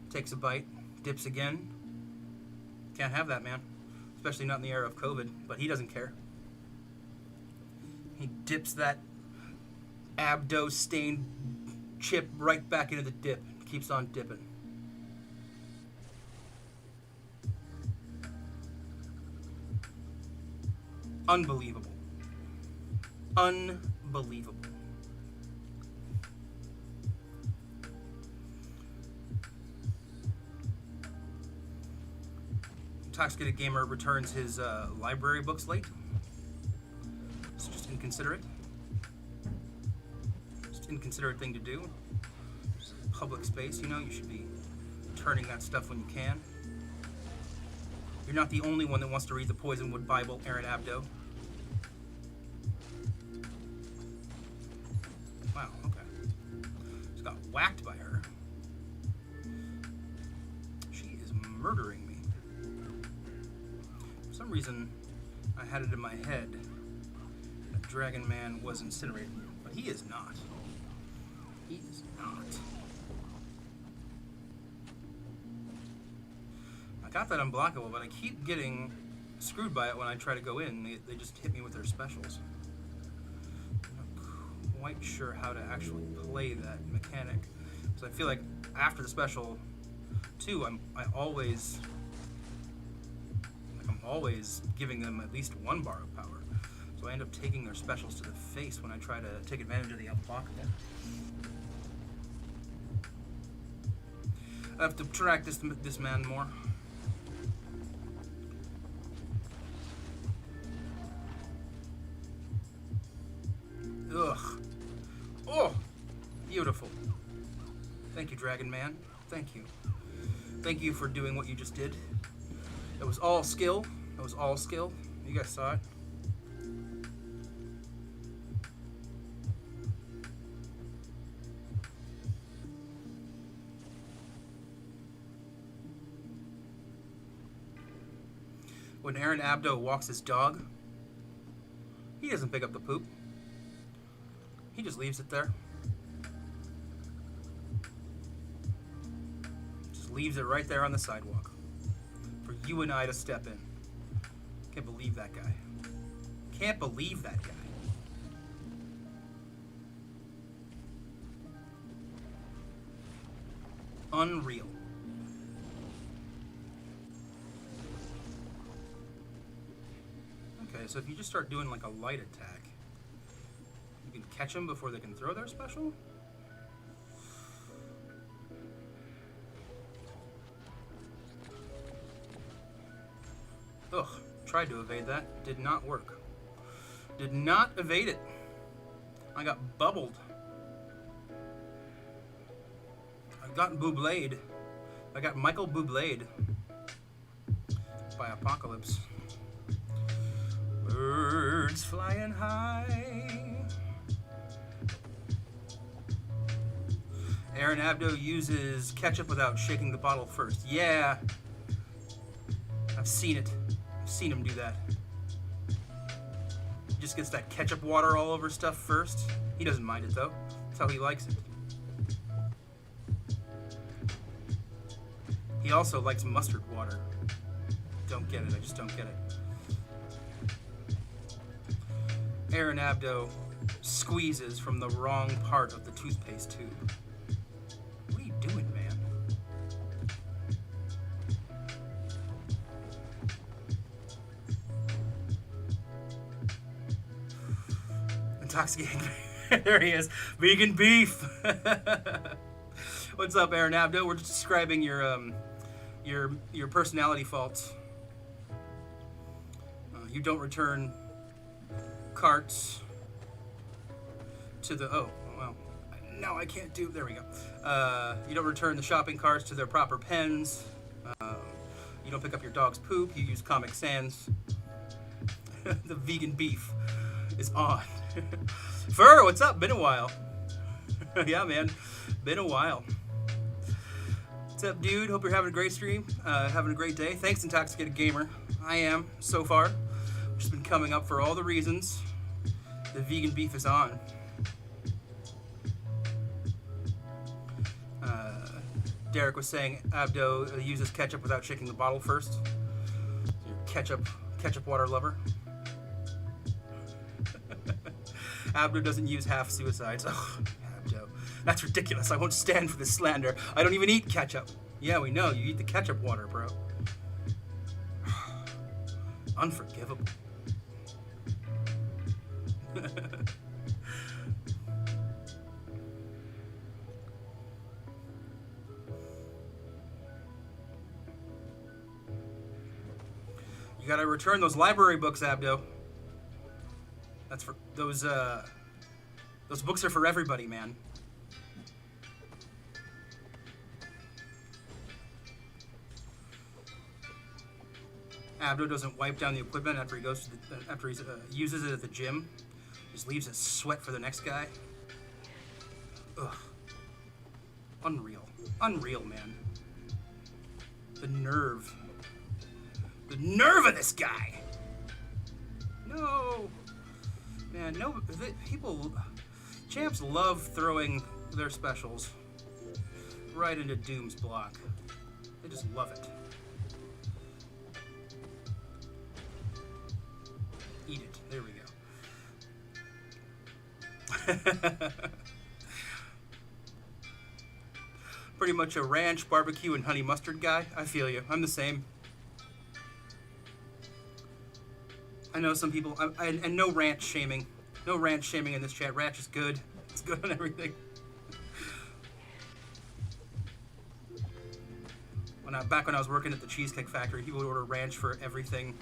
Takes a bite, dips again. Can't have that, man. Especially not in the era of COVID, but he doesn't care. He dips that Abdo stained chip right back into the dip. Keeps on dipping. Unbelievable. Unbelievable. Intoxicated Gamer returns his library books late. It's just inconsiderate. Just inconsiderate thing to do. It's public space, you should be turning that stuff when you can. You're not the only one that wants to read the Poisonwood Bible, Aaron Abdo. Wow, okay. Just got whacked by her. She is murdering me. For some reason, I had it in my head that Dragon Man was incinerated, but he is not. He is not. I got that unblockable, but I keep getting screwed by it when I try to go in. They just hit me with their specials. I'm not quite sure how to actually play that mechanic. So I feel like after the special, too, I'm always giving them at least 1 bar of power. So I end up taking their specials to the face when I try to take advantage of the unblockable. I have to track this man more. Ugh. Oh, beautiful. Thank you, Dragon Man. Thank you. Thank you for doing what you just did. It was all skill. It was all skill. You guys saw it. When Aaron Abdo walks his dog, he doesn't pick up the poop. He just leaves it there. Just leaves it right there on the sidewalk for you and I to step in. Can't believe that guy. Can't believe that guy. Unreal. Okay, so if you just start doing like a light attack, you can catch them before they can throw their special? Ugh, tried to evade that. Did not work. Did not evade it. I got bubbled. I got Bublé'd. I got Michael Bublé'd by Apocalypse. Birds flying high. Aaron Abdo uses ketchup without shaking the bottle first. Yeah. I've seen it. I've seen him do that. He just gets that ketchup water all over stuff first. He doesn't mind it though. That's how he likes it. He also likes mustard water. Don't get it. I just don't get it. Aaron Abdo squeezes from the wrong part of the toothpaste tube. What are you doing, man? Intoxicating. There he is. Vegan beef. What's up, Aaron Abdo? We're just describing your personality faults. You don't return carts to the no, I can't do. There we go. You don't return the shopping carts to their proper pens. You don't pick up your dog's poop. You use Comic Sans. The vegan beef is on. Fur, what's up? Been a while. Yeah, man, been a while. What's up, dude? Hope you're having a great stream. Having a great day. Thanks, Intoxicated Gamer. I am so far. Just been coming up for all the reasons the vegan beef is on. Derek was saying Abdo uses ketchup without shaking the bottle first. You're ketchup water lover. Abdo doesn't use half suicides. Oh, Abdo. That's ridiculous. I won't stand for this slander. I don't even eat ketchup. Yeah, we know. You eat the ketchup water, bro. Unforgivable. You gotta return those library books, Abdo. That's for those books are for everybody, man. Abdo doesn't wipe down the equipment after he goes to after he uses it at the gym. Just leaves it sweat for the next guy. Ugh. Unreal. Unreal, man. The nerve. The nerve of this guy! Man, no, people, champs love throwing their specials right into Doom's block. They just love it. Eat it. There we go. Pretty much a ranch, barbecue, and honey mustard guy. I feel you. I'm the same. I know some people, and no ranch shaming. No ranch shaming in this chat. Ranch is good. It's good on everything. Back when I was working at the Cheesecake Factory, people would order ranch for everything.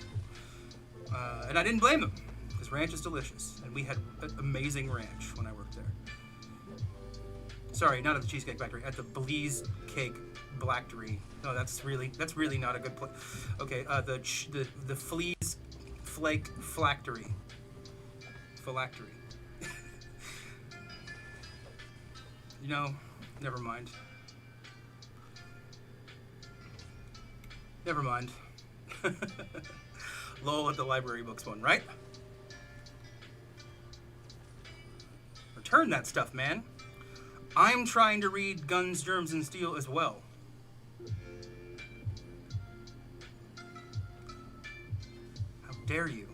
And I didn't blame them, because ranch is delicious. And we had amazing ranch when I worked there. Sorry, not at the Cheesecake Factory, at the Belize Cake Blacktery. No, that's really not a good place. Okay, the Fleas Flake Phylactery. Phylactery. You know, never mind. Never mind. Lowell at the library books one, right? Return that stuff, man. I'm trying to read Guns, Germs, and Steel as well. How dare you?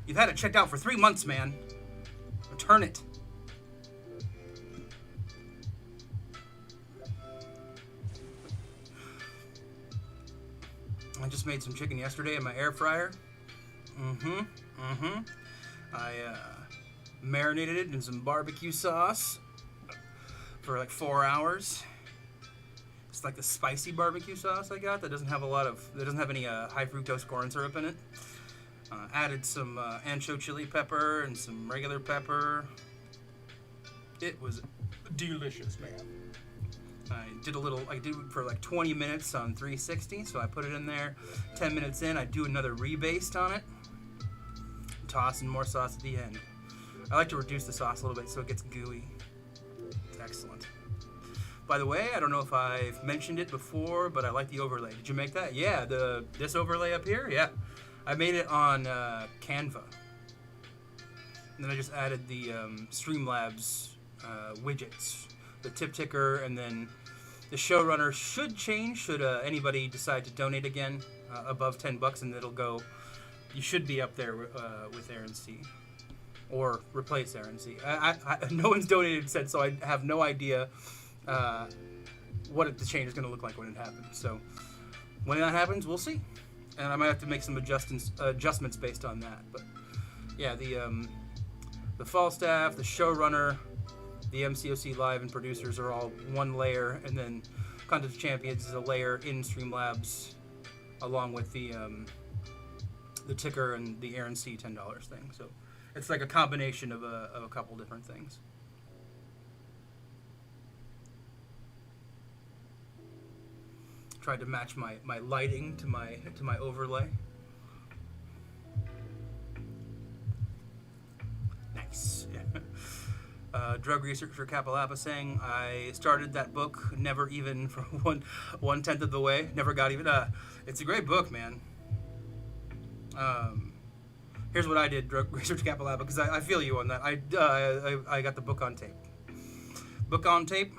You've had it checked out for 3 months, man. Return it. I just made some chicken yesterday in my air fryer. I marinated it in some barbecue sauce for like 4 hours. It's like the spicy barbecue sauce I got that doesn't have any high fructose corn syrup in it. Added some ancho chili pepper and some regular pepper. It was delicious, man. I did it for like 20 minutes on 360, so I put it in there. 10 minutes in, I do another rebaste on it. Toss in more sauce at the end. I like to reduce the sauce a little bit so it gets gooey. It's excellent. By the way, I don't know if I've mentioned it before, but I like the overlay. Did you make that? Yeah, this overlay up here? Yeah. I made it on Canva. And then I just added the Streamlabs widgets. The tip ticker, and then the showrunner should change should anybody decide to donate again above $10, and it'll go. You should be up there with Aaron C. Or replace Aaron C. No one's donated since, so I have no idea what the change is going to look like when it happens. So when that happens, we'll see. And I might have to make some adjustments based on that. But yeah, the Falstaff, the showrunner, the MCOC Live and producers are all one layer, and then Content of Champions is a layer in Streamlabs, along with the ticker and the Aaron C $10 thing. So it's like a combination of a couple different things. Tried to match my lighting to my overlay. Nice. Yeah. Drug researcher Kapalapa saying, I started that book, never even for 1/10 of the way. Never got even. It's a great book, man. Here's what I did, Drug researcher Kapalapa, because I feel you on that. I got the book on tape. Book on tape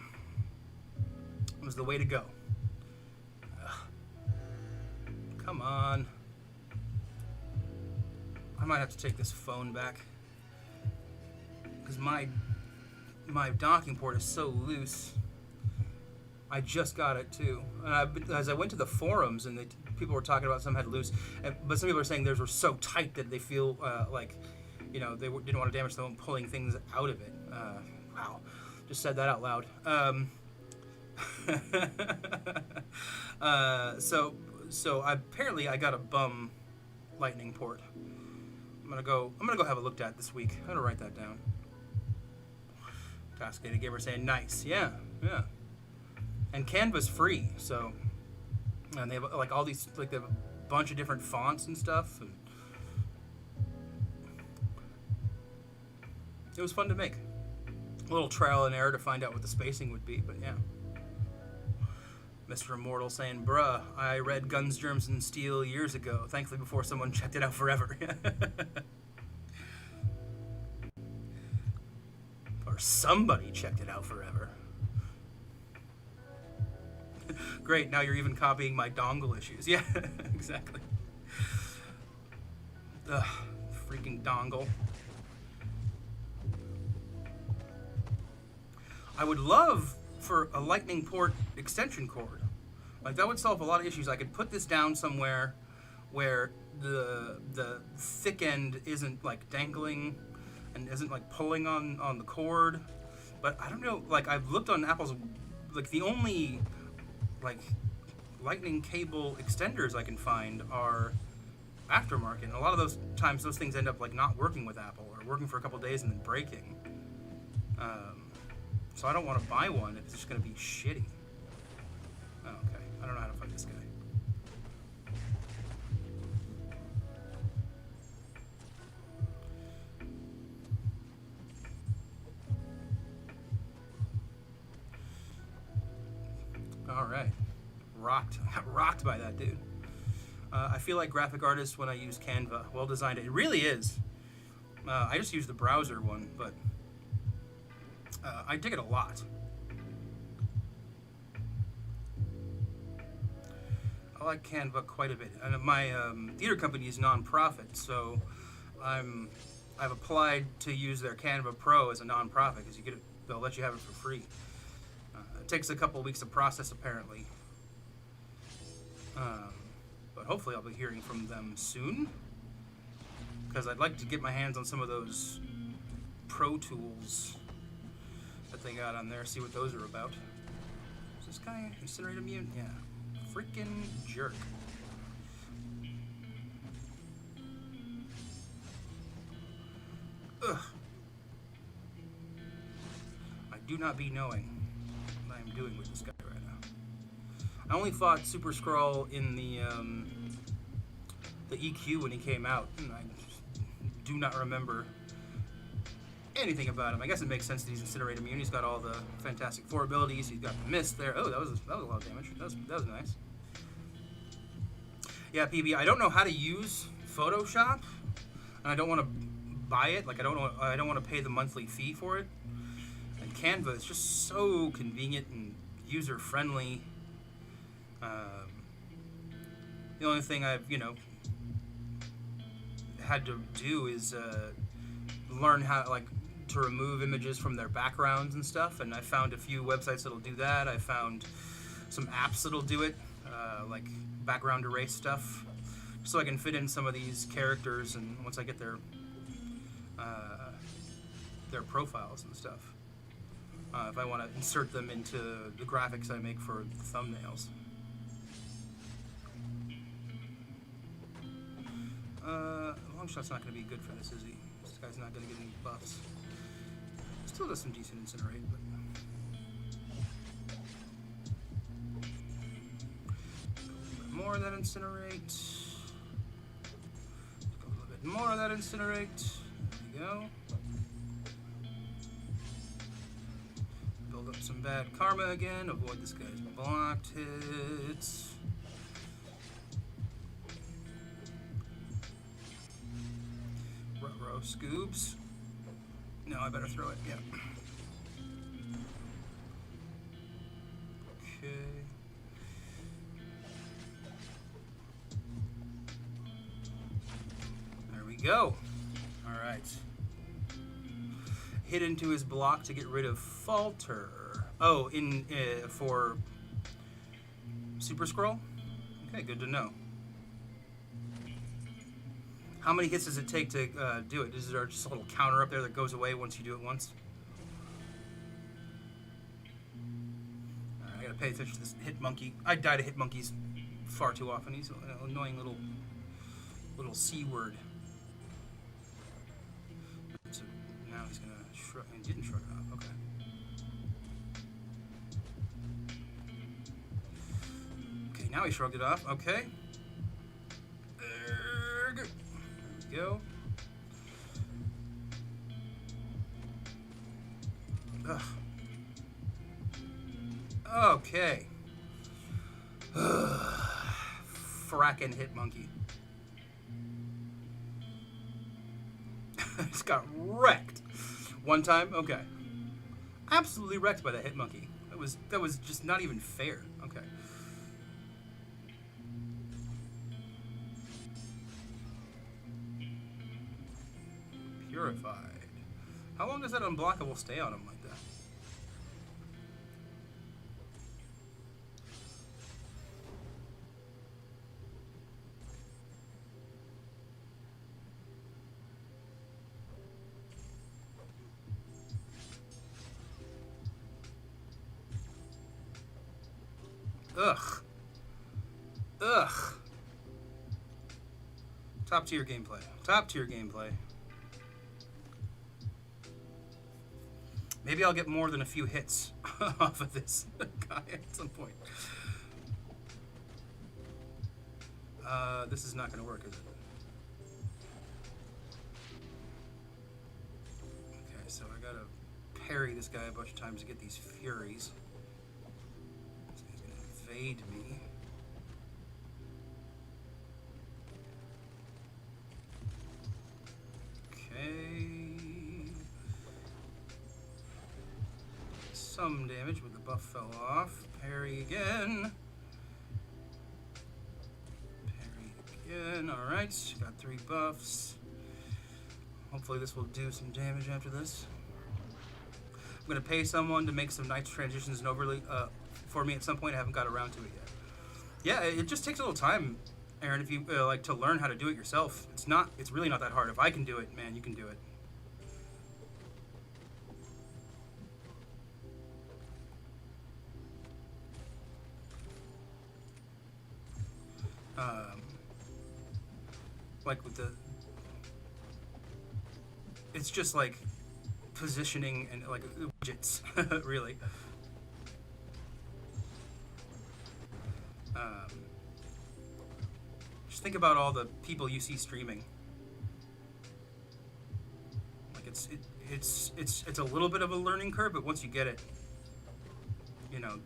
was the way to go. Come on. I might have to take this phone back, because my docking port is so loose. I just got it too. As I went to the forums, and people were talking about some had loose, but some people are saying theirs were so tight that they feel like, they didn't want to damage them pulling things out of it. Wow, just said that out loud. So apparently I got a bum lightning port. I'm gonna go have a look at this week. I'm gonna write that down. Cascade Gamer saying nice, yeah. And Canva's free, so, and they have like all these, like they have a bunch of different fonts and stuff, and it was fun to make. A little trial and error to find out what the spacing would be, but yeah. Mr. Immortal saying, bruh, I read Guns, Germs, and Steel years ago. Thankfully before someone checked it out forever. Or somebody checked it out forever. Great, now you're even copying my dongle issues. Yeah, exactly. Ugh, freaking dongle. I would love for a lightning port extension cord. Like, that would solve a lot of issues. I could put this down somewhere where the thick end isn't like dangling and isn't like pulling on the cord. But I don't know, like, I've looked on Apple's, like, the only like lightning cable extenders I can find are aftermarket, and a lot of those times those things end up like not working with Apple or working for a couple days and then breaking. So I don't want to buy one if it's just going to be shitty. Oh, okay, I don't know how to find this guy. All right, rocked. I got rocked by that dude. I feel like graphic artists when I use Canva. Well designed. It really is. I just use the browser one, but I dig it a lot. I like Canva quite a bit. And my theater company is non-profit, so I've applied to use their Canva Pro as a non-profit because they'll let you have it for free. It takes a couple of weeks to process, apparently. But hopefully I'll be hearing from them soon, because I'd like to get my hands on some of those Pro Tools that they got on there, see what those are about. Is this guy incinerate immune? Yeah. Freaking jerk. Ugh. I do not be knowing what I'm doing with this guy right now. I only fought Super Skrull in the EQ when he came out, and I do not remember anything about him. I guess it makes sense that he's Incinerate immune. He's got all the Fantastic Four abilities. He's got the mist there. Oh, that was a lot of damage. That was nice. Yeah, PB, I don't know how to use Photoshop, and I don't want to buy it. Like, I don't want to pay the monthly fee for it. And Canva is just so convenient and user friendly. The only thing I've had to do is learn how to remove images from their backgrounds and stuff, and I found a few websites that'll do that. I found some apps that'll do it, like background erase stuff, so I can fit in some of these characters, and once I get their profiles and stuff, if I want to insert them into the graphics I make for the thumbnails. Longshot's not going to be good for this, is he? This guy's not going to get any buffs. Still does some decent incinerate, but... Go a little bit more of that incinerate. Go a little bit more of that incinerate. There we go. Build up some bad karma again. Avoid this guy's blocked hits. Ruh-roh scoobs. No, I better throw it, yeah. Okay. There we go. Alright. Hit into his block to get rid of Falter. Oh, for Super Skrull? Okay, good to know. How many hits does it take to do it? Is there just a little counter up there that goes away once you do it once? Alright, I gotta pay attention to this hit monkey. I die to hit monkeys far too often. He's an annoying little C word. So now he's gonna shrug. He didn't shrug it off. Okay. Okay, now he shrugged it off. Okay. Go. Ugh. Okay. Frackin' hit monkey. Just got wrecked. One time? Okay. Absolutely wrecked by that hit monkey. That was just not even fair. Okay. Purified. How long does that unblockable stay on him like that? Ugh. Ugh. Top tier gameplay. Top tier gameplay. Maybe I'll get more than a few hits off of this guy at some point. This is not going to work, is it? Okay, so I got to parry this guy a bunch of times to get these furies. So he's going to evade me. Okay. Some damage, but the buff fell off. Parry again. Parry again. Alright, got 3 buffs. Hopefully this will do some damage after this. I'm going to pay someone to make some nice transitions and overlay for me at some point. I haven't got around to it yet. Yeah, it just takes a little time, Aaron, if you like to learn how to do it yourself. It's really not that hard. If I can do it, man, you can do it. Like with the, it's just like positioning and like widgets, really. Just think about all the people you see streaming. Like it's a little bit of a learning curve, but once you get it, you know,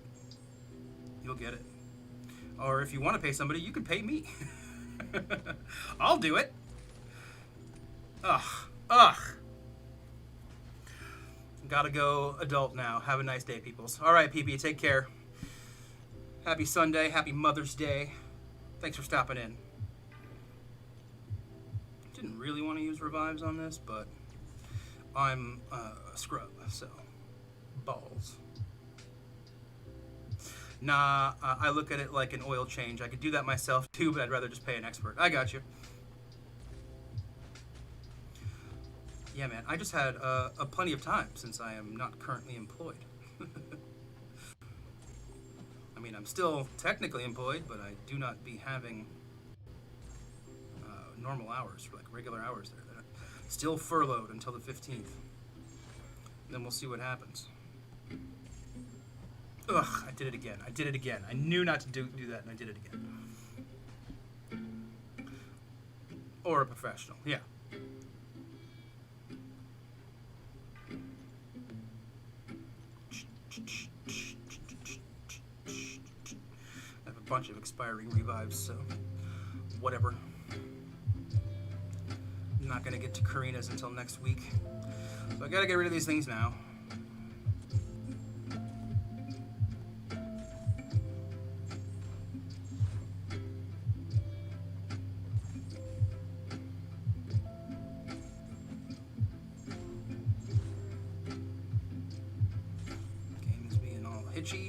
you'll get it. Or if you want to pay somebody, you can pay me. I'll do it. Ugh. Gotta go adult now. Have a nice day, peoples. All right, PB, take care. Happy Sunday. Happy Mother's Day. Thanks for stopping in. Didn't really want to use revives on this, but I'm a scrub, so balls. Nah, I look at it like an oil change. I could do that myself too, but I'd rather just pay an expert. I got you. Yeah, man, I just had plenty of time since I am not currently employed. I mean, I'm still technically employed, but I do not be having normal hours, like regular hours there. They're still furloughed until the 15th. Then we'll see what happens. Ugh, I did it again. I knew not to do that, and I did it again. Or a professional, yeah. I have a bunch of expiring revives, so whatever. I'm not gonna get to Karina's until next week. So I gotta get rid of these things now.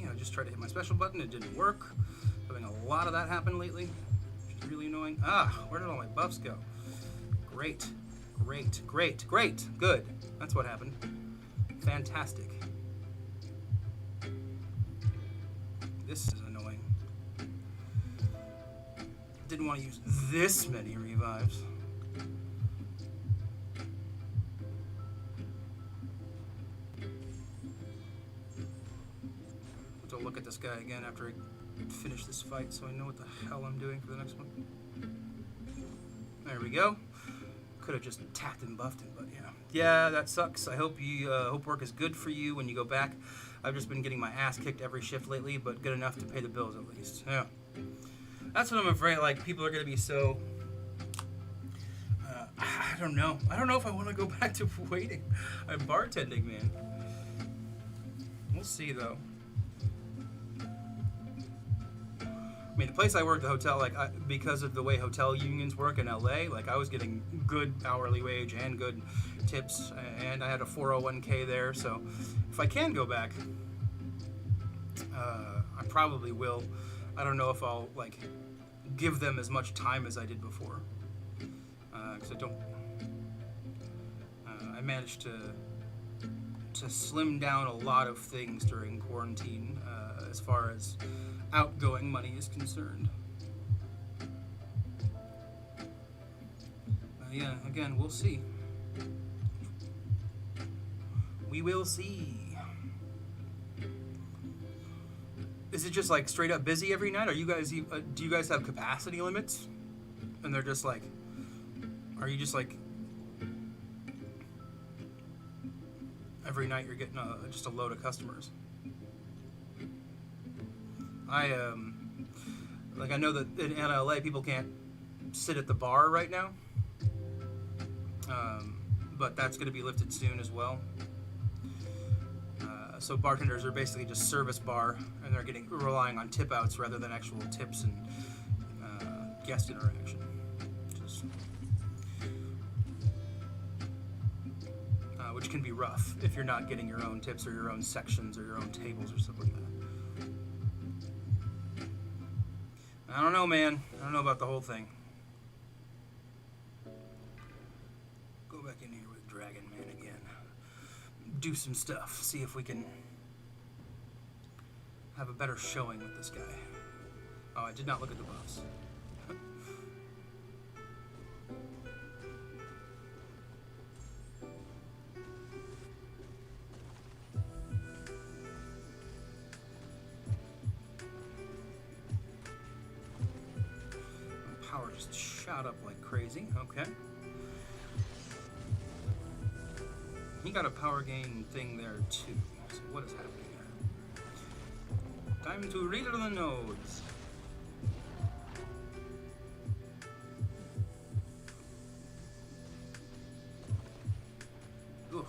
I just tried to hit my special button, it didn't work. Having a lot of that happen lately, which is really annoying. Where did all my buffs go? Great. Good. That's what happened. Fantastic. This is annoying. Didn't want to use this many revives. Look at this guy again after I finish this fight so I know what the hell I'm doing for the next one. There we go. Could have just tapped and buffed him, but yeah. Yeah, that sucks. I hope hope work is good for you when you go back. I've just been getting my ass kicked every shift lately, but good enough to pay the bills at least. Yeah. That's what I'm afraid. Like, people are gonna be so. I don't know. I don't know if I want to go back to waiting. I'm bartending, man. We'll see, though. I mean, the place I worked, the hotel, like, because of the way hotel unions work in LA, like, I was getting good hourly wage and good tips, and I had a 401k there. So, if I can go back, I probably will. I don't know if I'll, like, give them as much time as I did before. Because I don't. I managed to slim down a lot of things during quarantine, as far as outgoing money is concerned. Yeah, again, we'll see. We will see. Is it just like straight up busy every night? Are you guys? Do you guys have capacity limits? And they're just like, are you just like every night you're getting just a load of customers? I know that in LA people can't sit at the bar right now, but that's going to be lifted soon as well. So bartenders are basically just service bar, and they're relying on tip outs rather than actual tips and guest interaction. Which can be rough if you're not getting your own tips or your own sections or your own tables or stuff like that. I don't know, man. I don't know about the whole thing. Go back in here with Dragon Man again. Do some stuff. See if we can have a better showing with this guy. Oh, I did not look at the buffs. Power just shot up like crazy. Okay. He got a power gain thing there too. So what is happening here? Time to read the nodes. Ugh.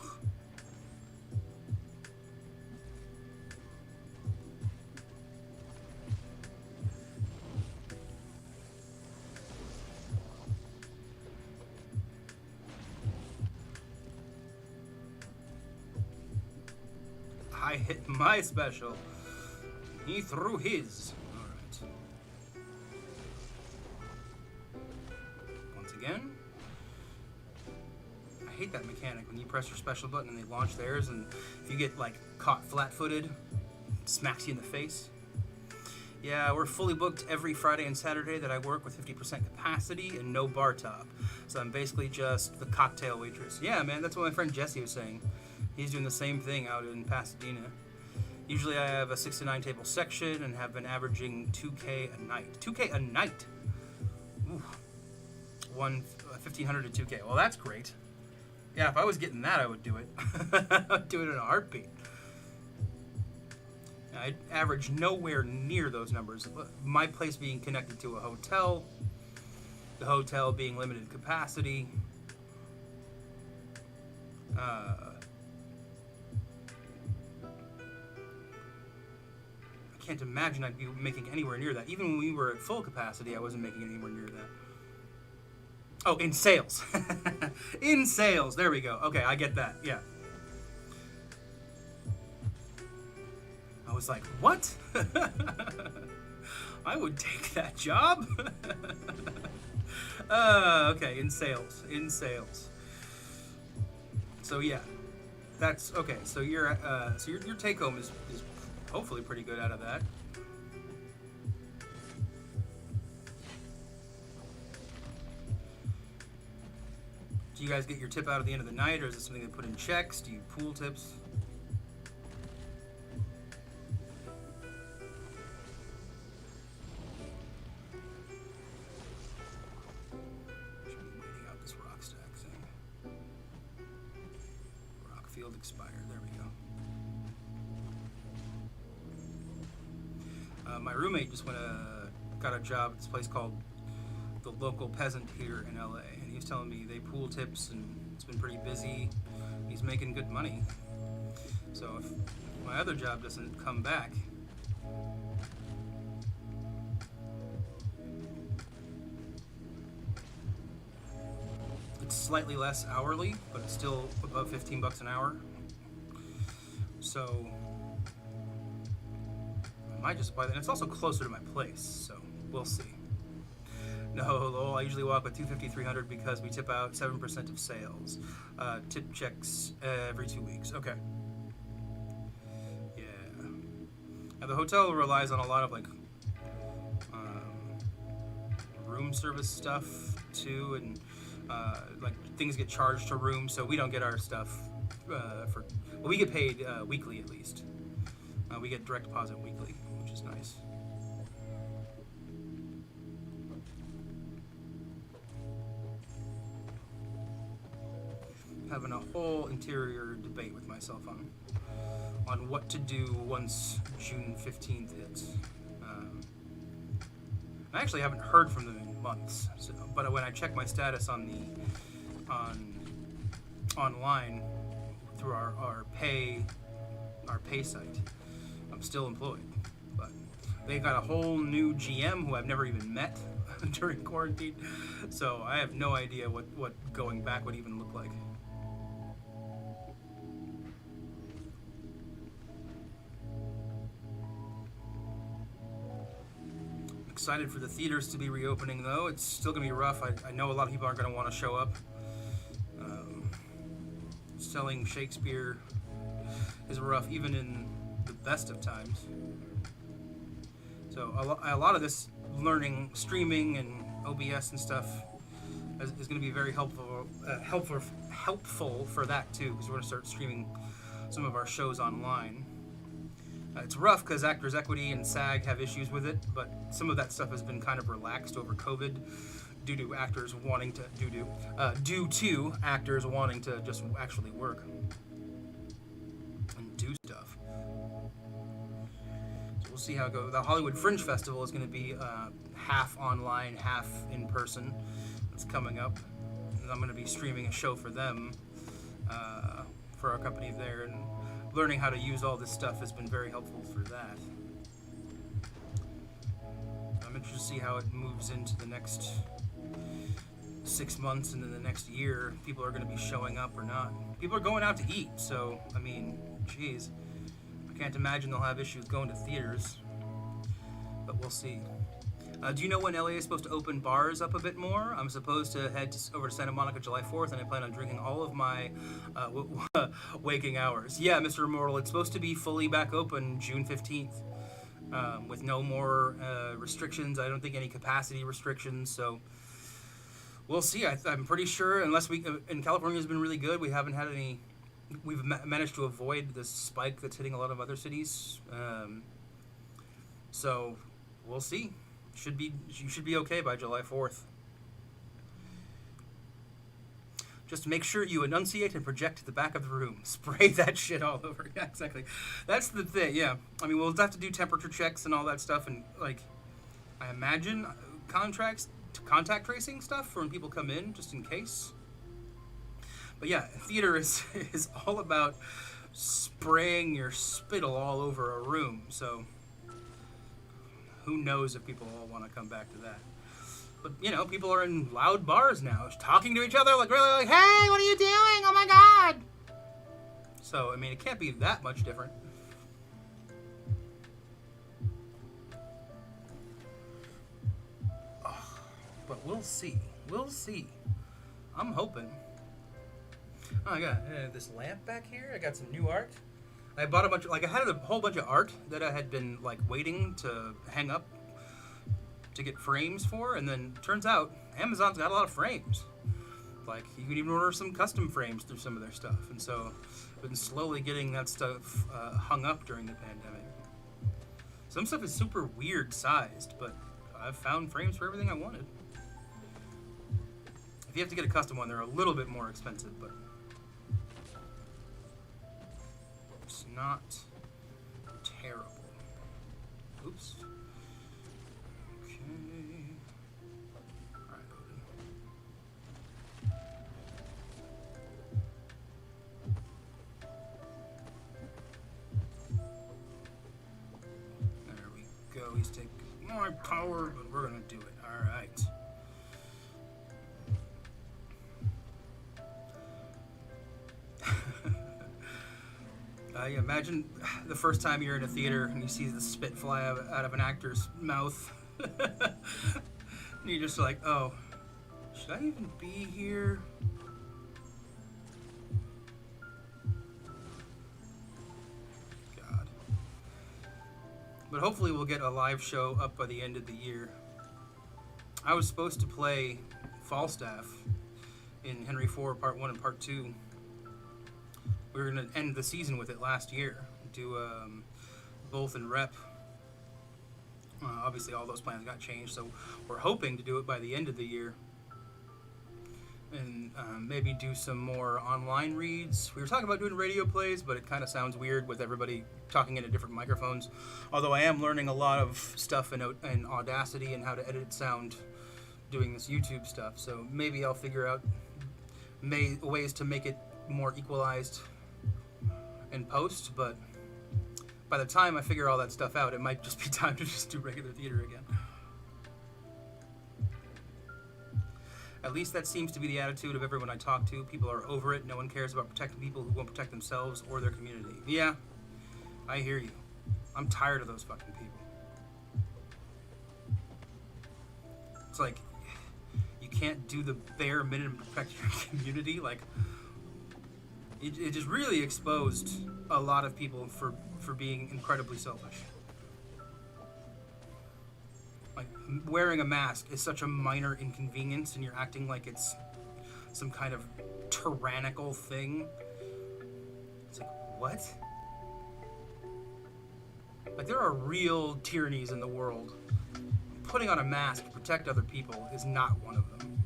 I hit my special. He threw his. Alright. Once again. I hate that mechanic when you press your special button and they launch theirs, and if you get like caught flat-footed, it smacks you in the face. Yeah, we're fully booked every Friday and Saturday that I work with 50% capacity and no bar top. So I'm basically just the cocktail waitress. Yeah, man, that's what my friend Jesse was saying. He's doing the same thing out in Pasadena. Usually I have a 6 to 9 table section and have been averaging 2K a night. 2K a night? Ooh. 1,500 to 2K. Well, that's great. Yeah, if I was getting that, I would do it. I'd do it in a heartbeat. I'd average nowhere near those numbers. My place being connected to a hotel, the hotel being limited capacity. I can't imagine I'd be making anywhere near that. Even when we were at full capacity, I wasn't making anywhere near that. Oh, in sales. In sales. There we go. Okay, I get that. Yeah. I was like, what? I would take that job. Okay, in sales. In sales. So yeah, that's okay. So your take home is hopefully pretty good out of that. Do you guys get your tip out at the end of the night, or is it something they put in checks? Do you pool tips? Waiting out this rock stack thing. Rock field expired. There we go. My roommate just got got a job at this place called The Local Peasant here in LA, and he was telling me they pool tips and it's been pretty busy. He's making good money. So if my other job doesn't come back, it's slightly less hourly, but it's still above 15 bucks an hour. So I might just buy that. And it's also closer to my place, so we'll see. No, Lowell, I usually walk with 250, 300 because we tip out 7% of sales. Tip checks every 2 weeks. Okay. Yeah. Now the hotel relies on a lot of like room service stuff too, and like things get charged to rooms, so we don't get our stuff well, we get paid weekly at least. We get direct deposit weekly, which is nice. Having a whole interior debate with myself on what to do once June 15th hits. I actually haven't heard from them in months, so, but when I check my status on online through our pay site, I'm still employed. But they got a whole new GM who I've never even met during quarantine, so I have no idea what going back would even look like. Excited for the theaters to be reopening, though. It's still going to be rough. I know a lot of people aren't going to want to show up. Selling Shakespeare is rough, even in the best of times. So a lot of this learning, streaming and OBS and stuff is going to be very helpful for that, too, because we're going to start streaming some of our shows online. It's rough because Actors Equity and SAG have issues with it, but some of that stuff has been kind of relaxed over COVID due to actors wanting to actors wanting to just actually work and do stuff. So we'll see how it goes. The Hollywood Fringe Festival is going to be half online, half in person. It's coming up, and I'm going to be streaming a show for them, for our company there, and learning how to use all this stuff has been very helpful for that. I'm interested to see how it moves into the next 6 months and then the next year. People are going to be showing up or not. People are going out to eat, so, I mean, geez. I can't imagine they'll have issues going to theaters, but we'll see. Do you know when LA is supposed to open bars up a bit more? I'm supposed to head over to Santa Monica July 4th, and I plan on drinking all of my waking hours. Yeah, Mr. Immortal, it's supposed to be fully back open June 15th, with no more restrictions. I don't think any capacity restrictions, so we'll see. I'm pretty sure, unless in California has been really good, we haven't had any, we've managed to avoid this spike that's hitting a lot of other cities. So we'll see. You should be okay by July 4th. Just make sure you enunciate and project to the back of the room. Spray that shit all over. Yeah, exactly. That's the thing, yeah. I mean, we'll have to do temperature checks and all that stuff, and, like, I imagine contact tracing stuff for when people come in, just in case. But yeah, theater is all about spraying your spittle all over a room, so who knows if people all want to come back to that. But, you know, people are in loud bars now, talking to each other, like, really, like, hey, what are you doing? Oh, my God. So, I mean, it can't be that much different. Oh, but we'll see. We'll see. I'm hoping. Oh, I got this lamp back here. I got some new art. I bought a bunch of, I had a whole bunch of art that I had been, waiting to hang up to get frames for, and then turns out Amazon's got a lot of frames. You can even order some custom frames through some of their stuff, and so I've been slowly getting that stuff hung up during the pandemic. Some stuff is super weird sized, but I've found frames for everything I wanted. If you have to get a custom one, they're a little bit more expensive, but it's not terrible. Oops. Okay. always take my power, but we're gonna do it. All right. Imagine the first time you're in a theater and you see the spit fly out of an actor's mouth. And you're just like, oh, should I even be here? God. But hopefully we'll get a live show up by the end of the year. I was supposed to play Falstaff in Henry IV Part 1 and Part 2. We were going to end the season with it last year. Do both in rep. Obviously all those plans got changed, so we're hoping to do it by the end of the year. And maybe do some more online reads. We were talking about doing radio plays, but it kind of sounds weird with everybody talking into different microphones. Although I am learning a lot of stuff in Audacity and how to edit sound doing this YouTube stuff. So maybe I'll figure out ways to make it more equalized in post, but by the time I figure all that stuff out, it might just be time to just do regular theater again. At least that seems to be the attitude of everyone I talk to. People are over it. No one cares about protecting people who won't protect themselves or their community. Yeah, I hear you. I'm tired of those fucking people. It's like, you can't do the bare minimum to protect your community. Like, it just really exposed a lot of people for being incredibly selfish. Like, wearing a mask is such a minor inconvenience, and you're acting like it's some kind of tyrannical thing. It's like, what? Like, there are real tyrannies in the world. Putting on a mask to protect other people is not one of them.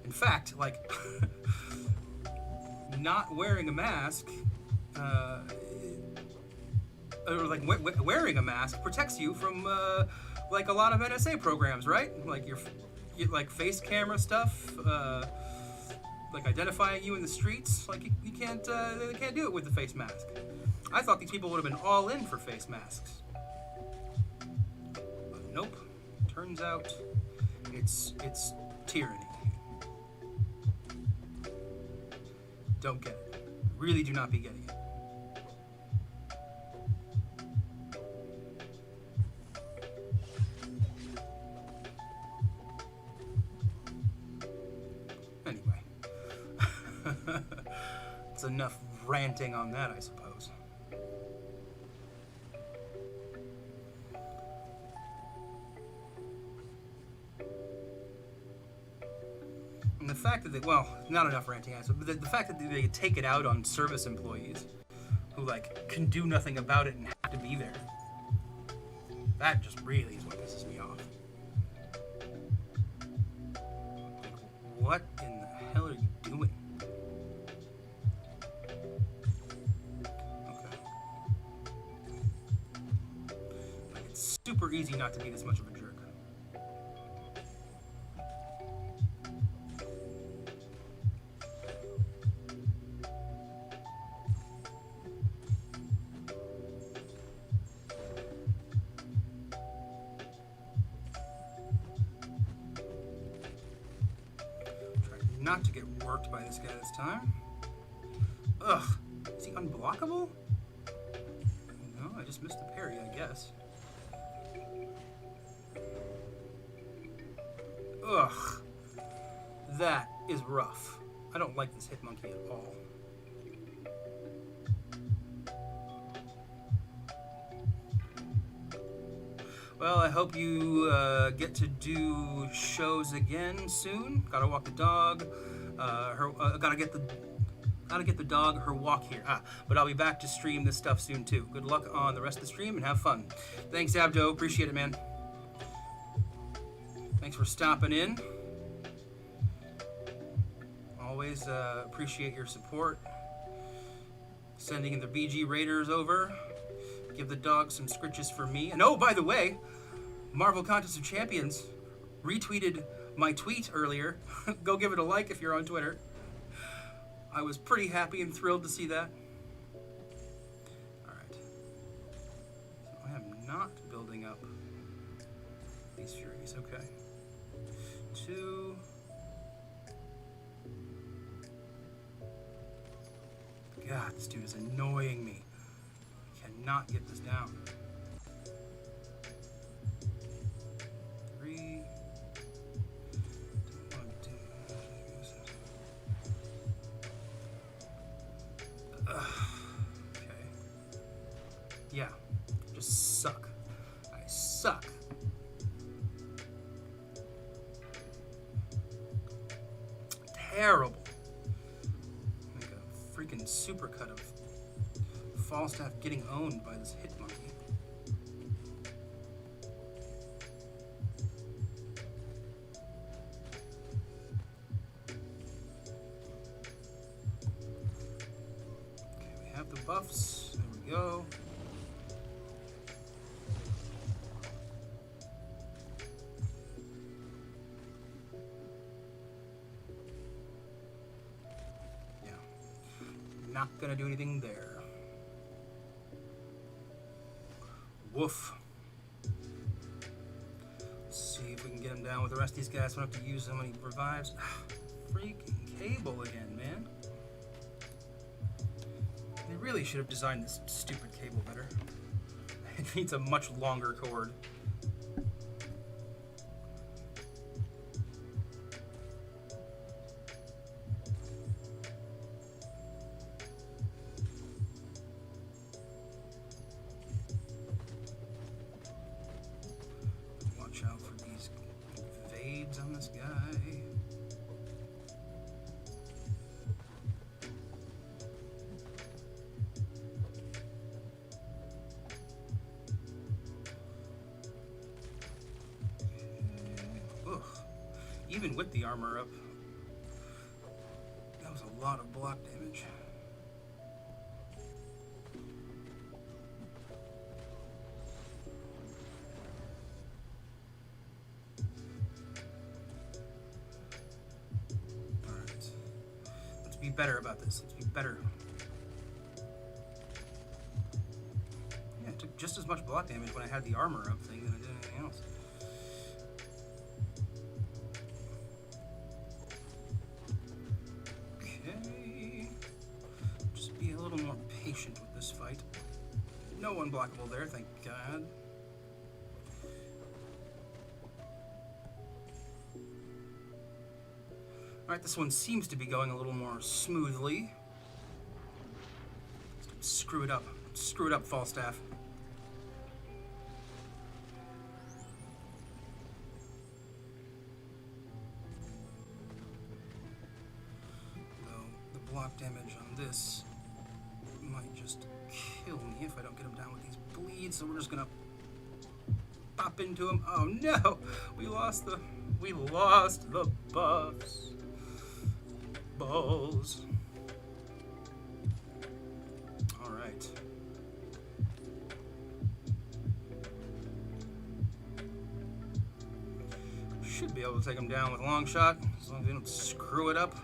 In fact, like, not wearing a mask, or like wearing a mask protects you from like a lot of NSA programs, right? Like your like face camera stuff, like identifying you in the streets. Like you can't, they can't do it with the face mask. I thought these people would have been all in for face masks, but nope. Turns out it's tyranny. Don't get it. Really do not be getting it. Anyway. It's enough ranting on that, I suppose. And the fact that they, well, not enough ranting, but the fact that they take it out on service employees who, like, can do nothing about it and have to be there. That just really is what pisses me off. Like, what in the hell are you doing? Okay. Like, it's super easy not to be this much of a jerk. Not to get worked by this guy this time. Ugh. Is he unblockable? No, I just missed the parry, I guess. Ugh. That is rough. I don't like this Hitmonkey at all. Well, I hope you get to do shows again soon. Gotta walk the dog. Gotta get the dog her walk here. But I'll be back to stream this stuff soon too. Good luck on the rest of the stream and have fun. Thanks, Abdo. Appreciate it, man. Thanks for stopping in. Always appreciate your support. Sending the BG Raiders over. Give the dog some scritches for me. And oh, by the way, Marvel Contest of Champions retweeted my tweet earlier. Go give it a like if you're on Twitter. I was pretty happy and thrilled to see that. Alright. So I am not building up these Furies. Okay. 2. God, this dude is annoying me. I cannot get this down. 3. Don't want to do okay. Yeah. Just suck. I suck. Terrible. Make a freaking supercut of Falstaff getting owned by this hit monkey. Okay, we have the buffs. There we go. Not gonna do anything there. Woof. Let's see if we can get him down with the rest of these guys. We don't have to use so many revives. Freaking cable again, man. They really should have designed this stupid cable better. It needs a much longer cord. Watch out for these evades on this guy. Ugh. Even with the armor up, that was a lot of block damage. Be better about this. Let's be better. Yeah, it took just as much block damage when I had the armor up thing than I did anything else. Okay. Just be a little more patient with this fight. No unblockable there, thank God. Alright, this one seems to be going a little more smoothly. Screw it up. Screw it up, Falstaff. Though the block damage on this might just kill me if I don't get him down with these bleeds, so we're just gonna pop into him. Oh no! We lost the buffs. Balls. All right. Should be able to take him down with a long shot, as long as we don't screw it up.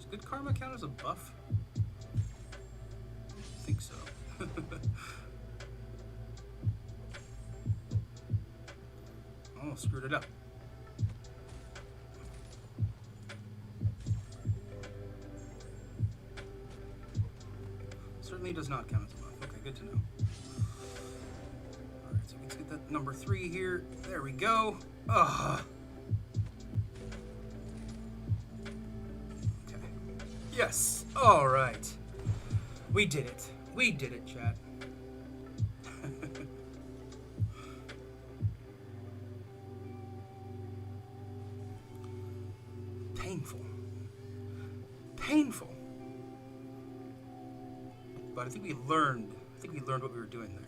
Did karma count as a buff? I think so. Almost screwed it up. Certainly does not count as a buff. Okay, good to know. Alright, so let's get that number 3 here. There we go. Ugh. Yes. All right. We did it. We did it, chat. Painful. Painful. But I think we learned what we were doing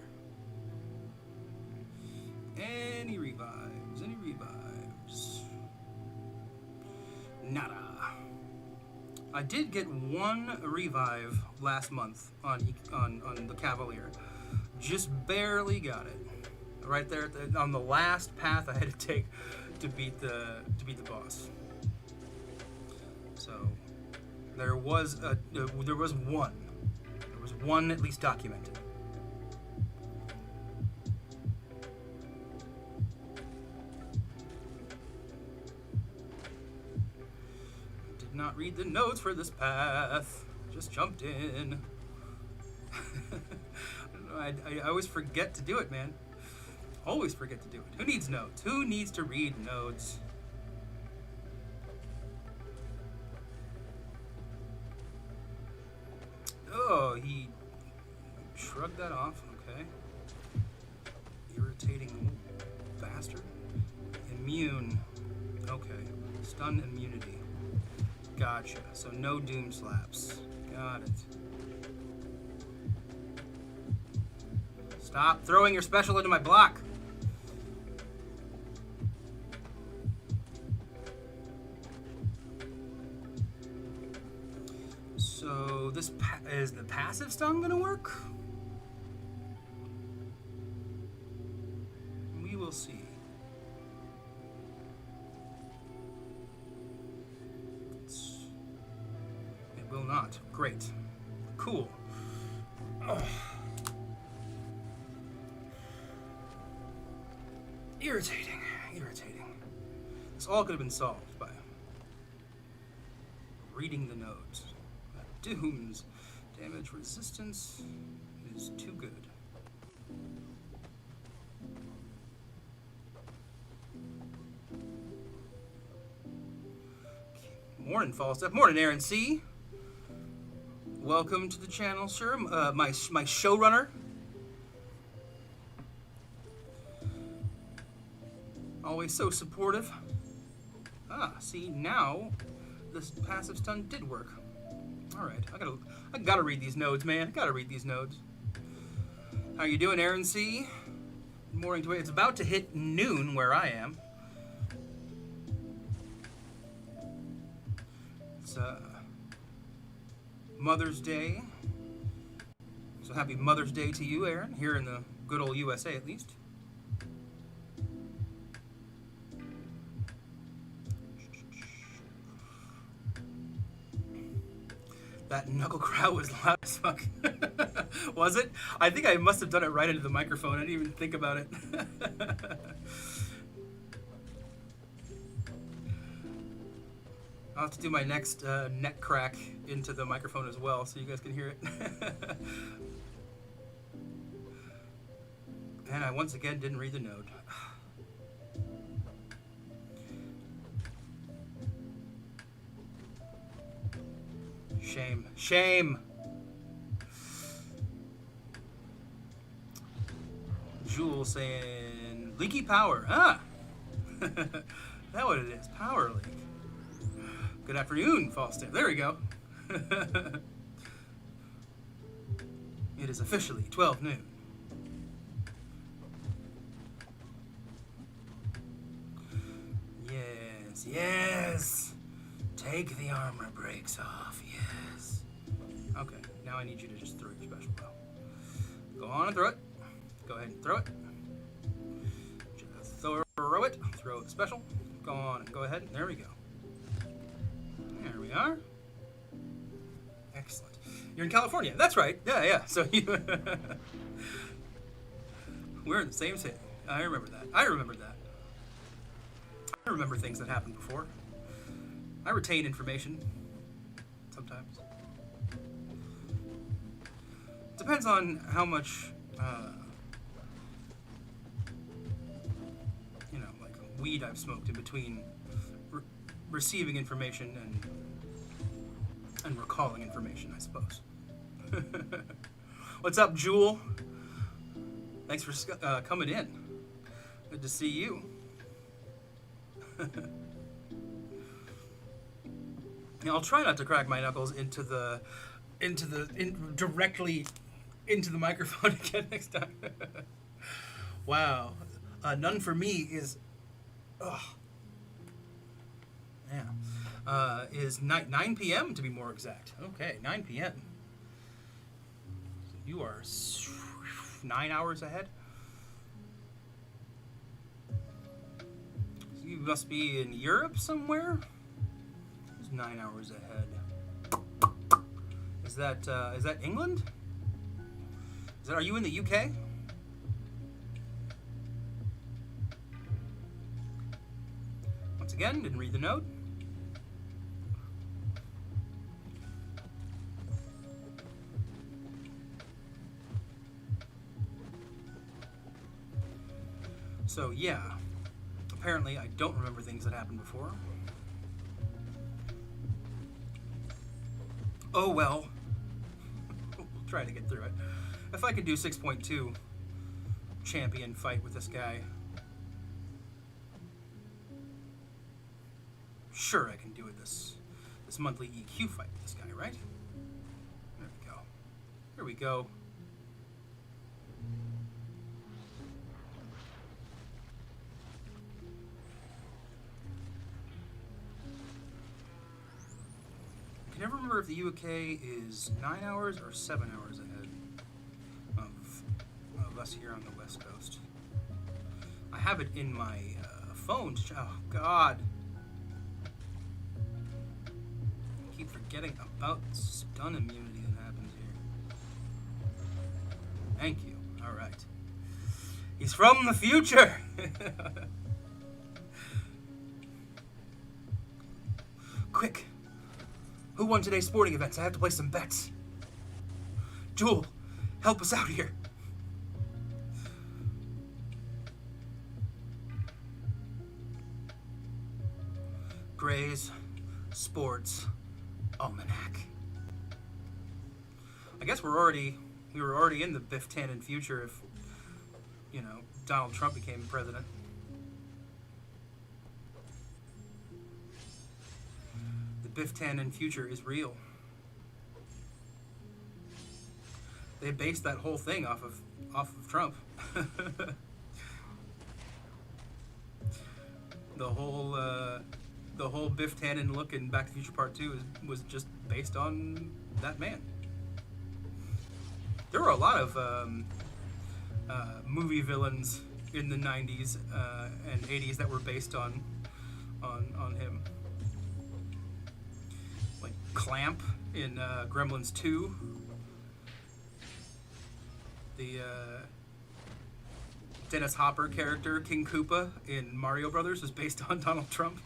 there. Any revives? Any revives? Nada. I did get 1 revive last month on the Cavalier. Just barely got it. Right there on the last path I had to take to beat the boss. So there was one at least documented. Did not read the notes for this path. Just jumped in. I always forget to do it, man. Always forget to do it. Who needs notes? Who needs to read notes? Oh, he shrugged that off. Okay. Irritating bastard. Immune. Okay. Stun immunity. Gotcha. So no doom slaps. Got it. Stop throwing your special into my block. So this is the passive stun gonna work? We will see. It will not. Great. Cool. Oh. Irritating. This all could have been solved by reading the notes. Doom's damage resistance is too good. Morning, Falstaff. Morning, Aaron C. Welcome to the channel, sir. My showrunner. Always so supportive. Ah, see, now this passive stun did work. All right, I gotta read these nodes, man. I gotta read these nodes. How you doing, Aaron C? Good morning to you. It's about to hit noon where I am. It's Mother's Day. So happy Mother's Day to you, Aaron, here in the good old USA at least. That knuckle crowd was loud as fuck. Was it? I think I must have done it right into the microphone. I didn't even think about it. I'll have to do my next neck crack into the microphone as well so you guys can hear it. And I once again didn't read the note. Shame. Jewel saying leaky power. Ah, that's what it is. Power leak. Good afternoon, Falstaff. There we go. It is officially 12 noon. Yes. Take the armor brakes off. Yes. Okay, now I need you to just throw your special bow. Go on and throw it. Go ahead and throw it. Just throw it. Throw the special. Go on and go ahead. There we go. There we are. Excellent. You're in California. That's right. Yeah. So you we're in the same city. I remember that. I remember things that happened before. I retain information sometimes. Depends on how much, like weed I've smoked in between receiving information and recalling information, I suppose. What's up, Jewel? Thanks for coming in. Good to see you. I'll try not to crack my knuckles directly into the microphone again next time. Wow, none for me is, is 9 p.m. to be more exact. Okay, 9 p.m. So you are 9 hours ahead. So must be in Europe somewhere. It's 9 hours ahead. Is that England? Are you in the UK? Once again, didn't read the note. So yeah, apparently I don't remember things that happened before. Oh well. We'll try to get through it. If I could do 6.2 champion fight with this guy, sure I can do it this monthly EQ fight with this guy, right? There we go. Here we go. I can never remember if the UK is 9 hours or 7 hours ahead of us here on the West Coast. I have it in my phone. Oh, God. I keep forgetting about stun immunity that happens here. Thank you. All right. He's from the future. Quick. Who won today's sporting events? I have to play some bets. Jewel, help us out here. Gray's Sports Almanac. I guess we were already in the Biff Tannen future if, Donald Trump became president. The Biff Tannen future is real. They based that whole thing off of Trump. The whole Biff Tannen look in Back to the Future Part 2 was just based on that man. There were a lot of movie villains in the 90s and 80s that were based on him. Like Clamp in Gremlins 2. The Dennis Hopper character, King Koopa, in Mario Brothers was based on Donald Trump.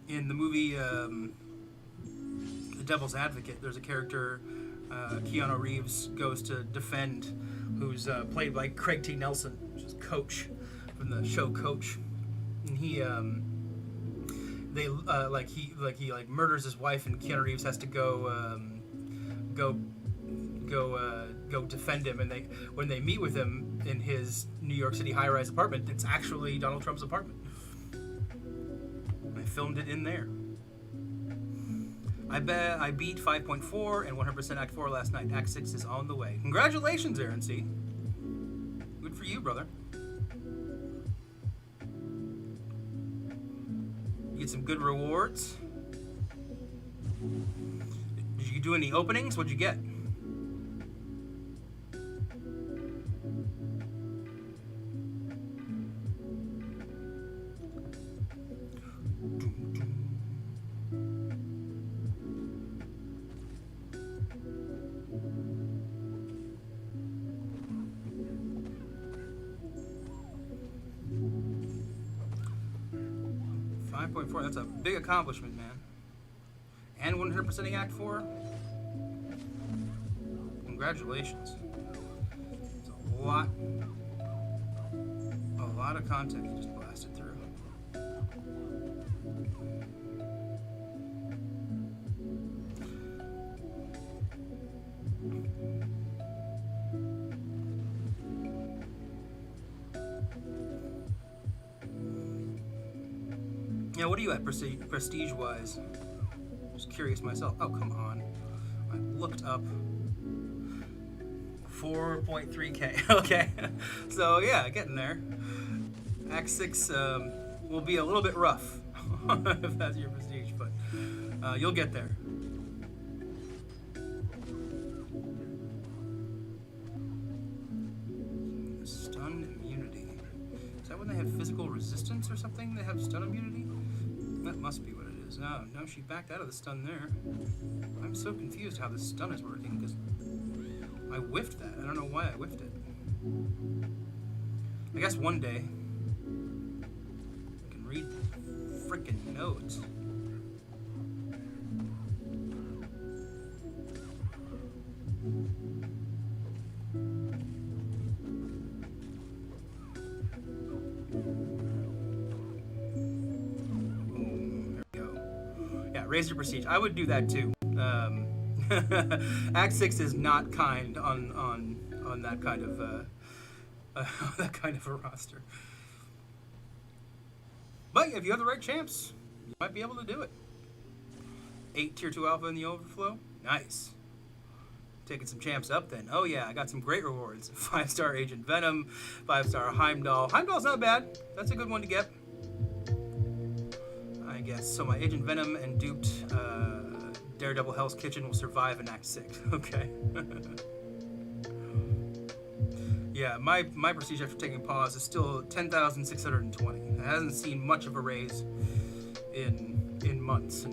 In the movie The Devil's Advocate, there's a character Keanu Reeves goes to defend, who's played by Craig T. Nelson, which is Coach from the show Coach, and he murders his wife, and Keanu Reeves has to go defend him. And when they meet with him in his New York City high-rise apartment, it's actually Donald Trump's apartment. I filmed it in there. I beat 5.4 and 100% Act 4 last night. Act 6 is on the way. Congratulations, Aaron C. Good for you, brother. You get some good rewards. Did you do any openings? What'd you get? That's a big accomplishment, man. And 100%ing Act 4? Congratulations. It's a lot of content you just blasted through. Yeah, what are you at prestige-wise? Just curious myself. Oh, come on. I looked up 4.3K. Okay. So, yeah, getting there. Act 6 will be a little bit rough if that's your prestige, but you'll get there. when they have physical resistance or something? They have stun immunity? That must be what it is. No, she backed out of the stun there. I'm so confused how this stun is working, because I whiffed that. I don't know why I whiffed it. I guess one day I can read frickin' notes. Raise your prestige. I would do that too. Act 6 is not kind on that kind of that kind of a roster. But if you have the right champs, you might be able to do it. 8 tier 2 alpha in the overflow. Nice. Taking some champs up then. Oh yeah, I got some great rewards. 5-star Agent Venom, 5-star Heimdall. Heimdall's not bad. That's a good one to get. I guess. So my Agent Venom and duped Daredevil Hell's Kitchen will survive in Act 6. Okay. Yeah, my prestige after taking pause is still 10,620. It hasn't seen much of a raise in months. So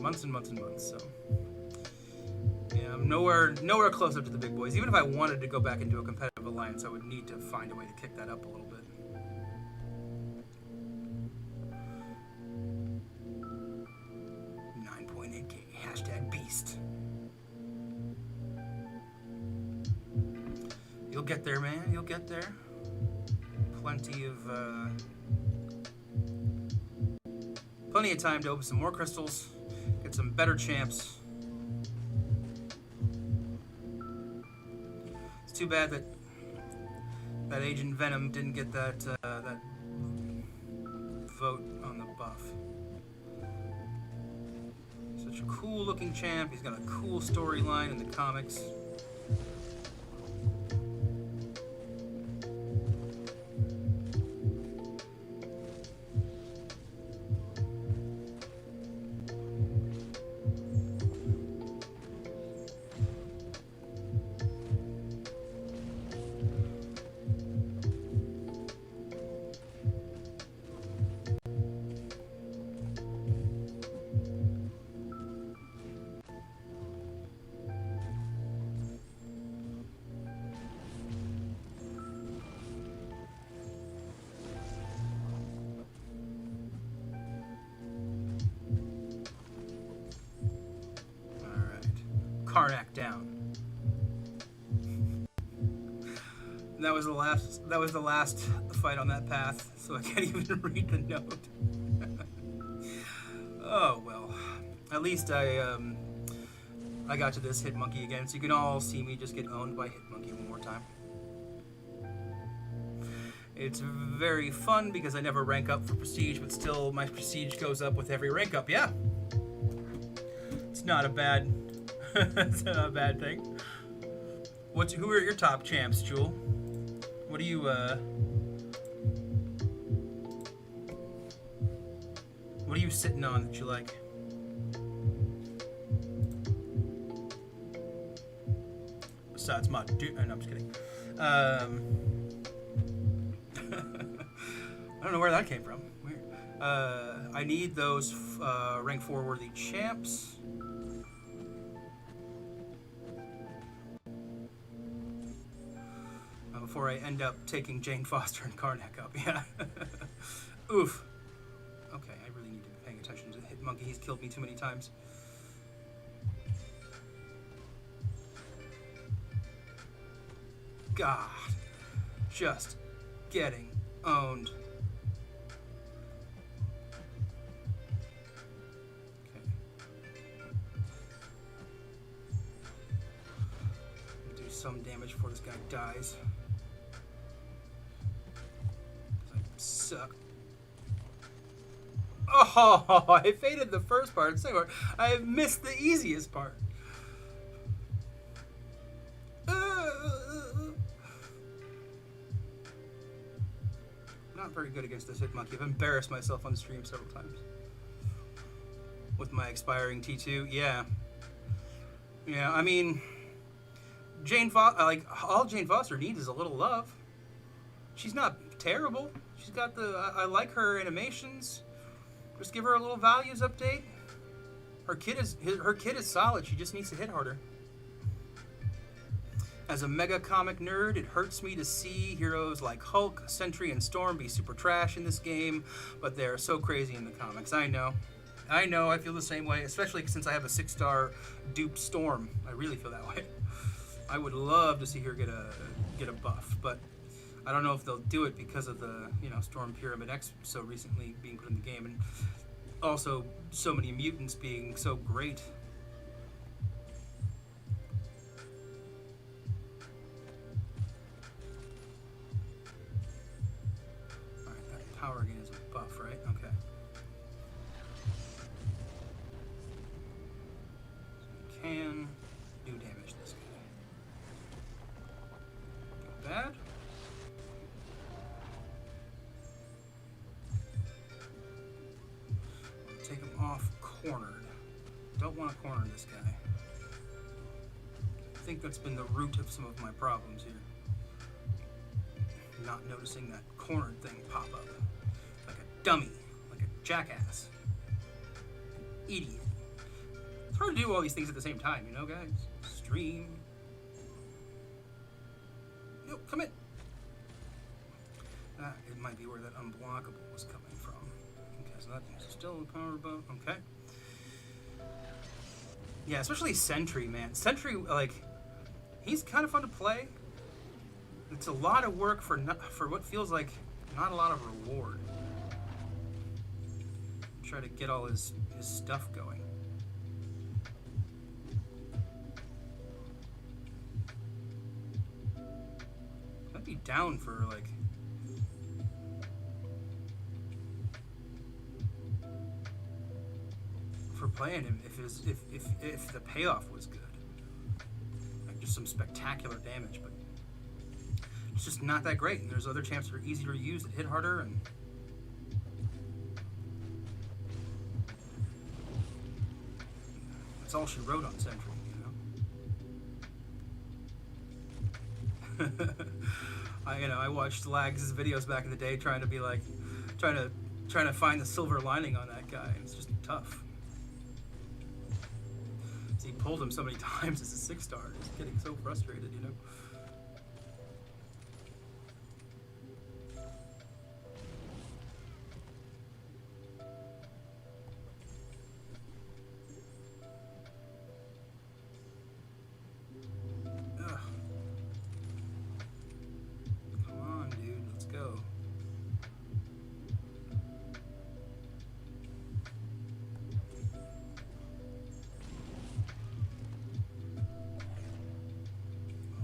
yeah, I'm nowhere close up to the big boys. Even if I wanted to go back into a competitive alliance, I would need to find a way to kick that up a little bit. Beast. You'll get there, man. You'll get there. Plenty of time to open some more crystals, get some better champs. It's too bad that Agent Venom didn't get that vote on the buff. Such a cool looking champ. He's got a cool storyline in the comics. Karnak down. And that was the last fight on that path, so I can't even read the note. Oh well. At least I got to this Hitmonkey again, so you can all see me just get owned by Hitmonkey one more time. It's very fun because I never rank up for prestige, but still my prestige goes up with every rank up. Yeah. It's not a bad it's not a bad thing. Who are your top champs, Jewel? What are you sitting on that you like? Besides my no, I'm just kidding. I don't know where that came from. Weird. I need those rank 4 worthy champs. Before I end up taking Jane Foster and Karnak up. Yeah. Oof. Okay, I really need to be paying attention to Hitmonkey. He's killed me too many times. God. Just getting owned. Okay. Do some damage before this guy dies. Suck. Oh, I faded the first part. Second part, I have missed the easiest part. Not very good against this Hitmonkey. I've embarrassed myself on stream several times. With my expiring T2, yeah. Yeah, I mean, all Jane Foster needs is a little love. She's not terrible. She's got the. I like her animations. Just give her a little values update. Her kid is solid. She just needs to hit harder. As a mega comic nerd, it hurts me to see heroes like Hulk, Sentry, and Storm be super trash in this game, but they're so crazy in the comics. I know, I feel the same way, especially since I have a 6-star dupe Storm. I really feel that way. I would love to see her get a buff, but I don't know if they'll do it because of the Storm Pyramid X so recently being put in the game, and also so many mutants being so great. Power gain is a buff, right? Okay. So we can do damage this guy. Not bad. Take him off cornered. Don't want to corner this guy. I think that's been the root of some of my problems here. Not noticing that cornered thing pop up. Like a dummy. Like a jackass. An idiot. It's hard to do all these things at the same time, you know, guys? Stream. No, come in. It might be where that unblockable was coming from. Okay, so that's still a power buff. Okay. Yeah, especially Sentry, man. Sentry, like, he's kind of fun to play. It's a lot of work for what feels like not a lot of reward. Try to get all his stuff going. Might be down for like playing him if the payoff was good. Like just some spectacular damage, but it's just not that great. And there's other champs that are easier to use that hit harder, and that's all she wrote on Sentry, you know. I watched Lags' videos back in the day, trying to find the silver lining on that guy. And it's just tough. So he pulled him so many times as a 6-star, just getting so frustrated, you know.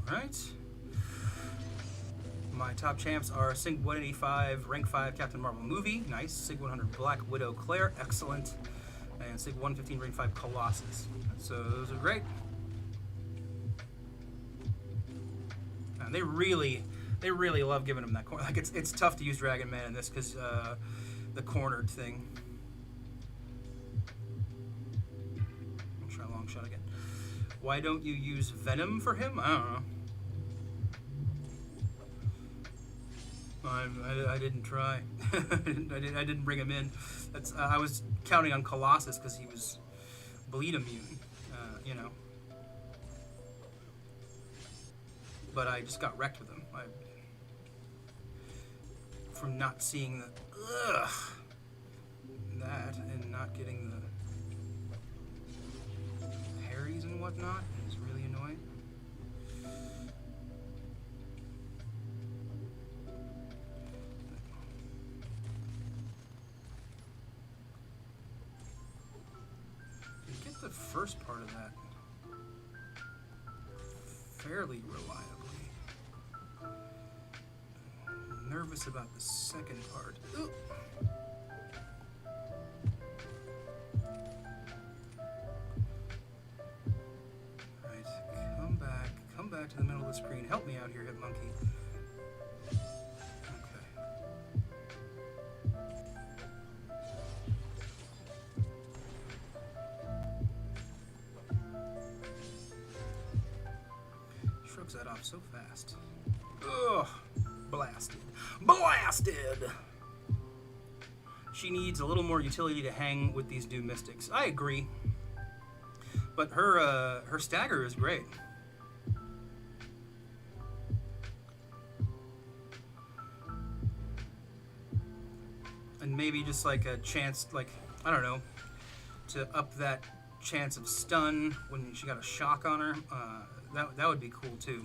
Alright. My top champs are Sig 185, Rank 5 Captain Marvel Movie, nice. Sig 100 Black Widow Claire, excellent. And Sig 115 Rank 5 Colossus. So those are great. And they really love giving him that corner. Like it's tough to use Dragon Man in this because the cornered thing. I'll try a long shot again. Why don't you use Venom for him? I don't know. I didn't try. I didn't bring him in. I was counting on Colossus because he was bleed immune, you know. But I just got wrecked with him. From not seeing that and not getting the parries and whatnot is really annoying. The first part of that fairly reliably. I'm nervous about the second part. Ooh. Right, come back to the middle of the screen. Help me out here, Hit Monkey. That off so fast. Ugh. Blasted. She needs a little more utility to hang with these Doom Mystics. I agree. But her stagger is great. And maybe just like a chance, like, I don't know, to up that chance of stun when she got a shock on her. That would be cool too.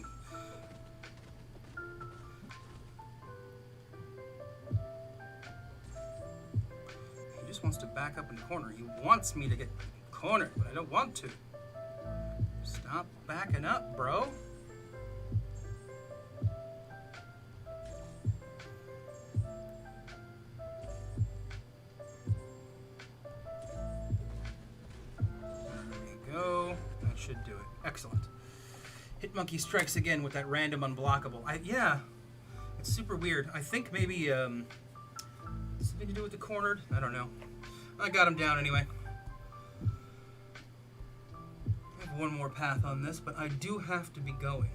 He just wants to back up in the corner. He wants me to get cornered, but I don't want to. Stop backing up, bro. Go. That should do it. Excellent. Hitmonkey strikes again with that random unblockable. Yeah, it's super weird. I think maybe something to do with the cornered. I don't know. I got him down anyway. I have one more path on this, but I do have to be going.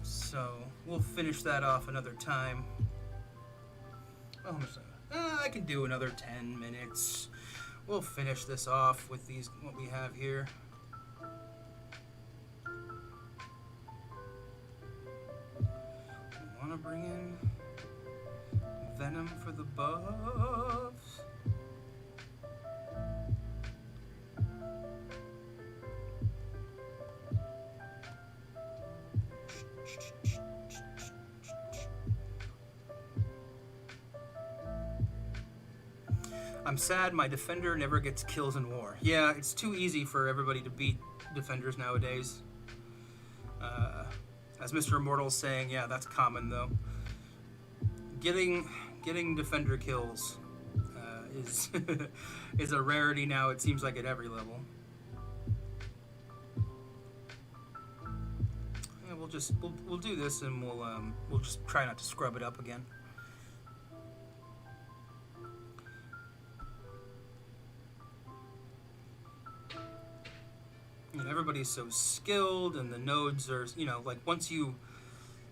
So we'll finish that off another time. Almost. I can do another 10 minutes. We'll finish this off with these, what we have here. We want to bring in Venom for the buffs. I'm sad my defender never gets kills in war. Yeah, it's too easy for everybody to beat defenders nowadays. As Mr. Immortal's saying, yeah, that's common though. Getting defender kills is is a rarity now. It seems like at every level. Yeah, we'll do this and we'll just try not to scrub it up again. You know, everybody's so skilled, and the nodes are, you know, like once you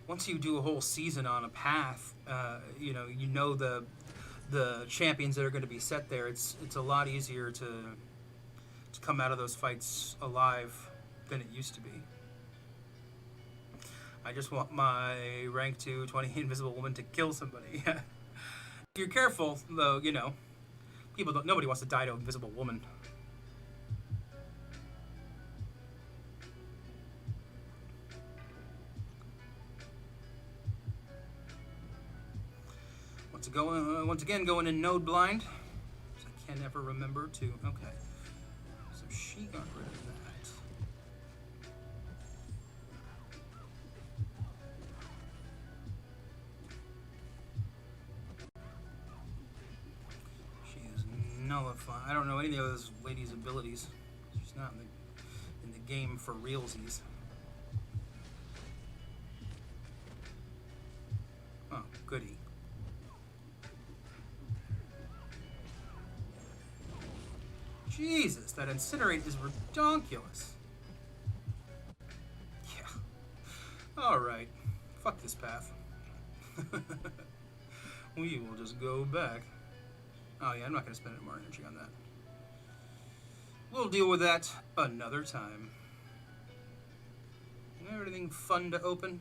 do a whole season on a path, you know the champions that are going to be set there. It's a lot easier to come out of those fights alive than it used to be. I just want my rank 2 20 invisible woman to kill somebody. If you're careful, though, you know, nobody wants to die to an invisible woman. Once again, going in node blind. I can't ever remember to. Okay. So she got rid of that. She is nullified. I don't know any of those ladies' abilities. She's not in the game for realsies. Oh, goody. Jesus, that incinerate is redonkulous. Yeah. Alright. Fuck this path. We will just go back. Oh yeah, I'm not going to spend any more energy on that. We'll deal with that another time. You have anything fun to open?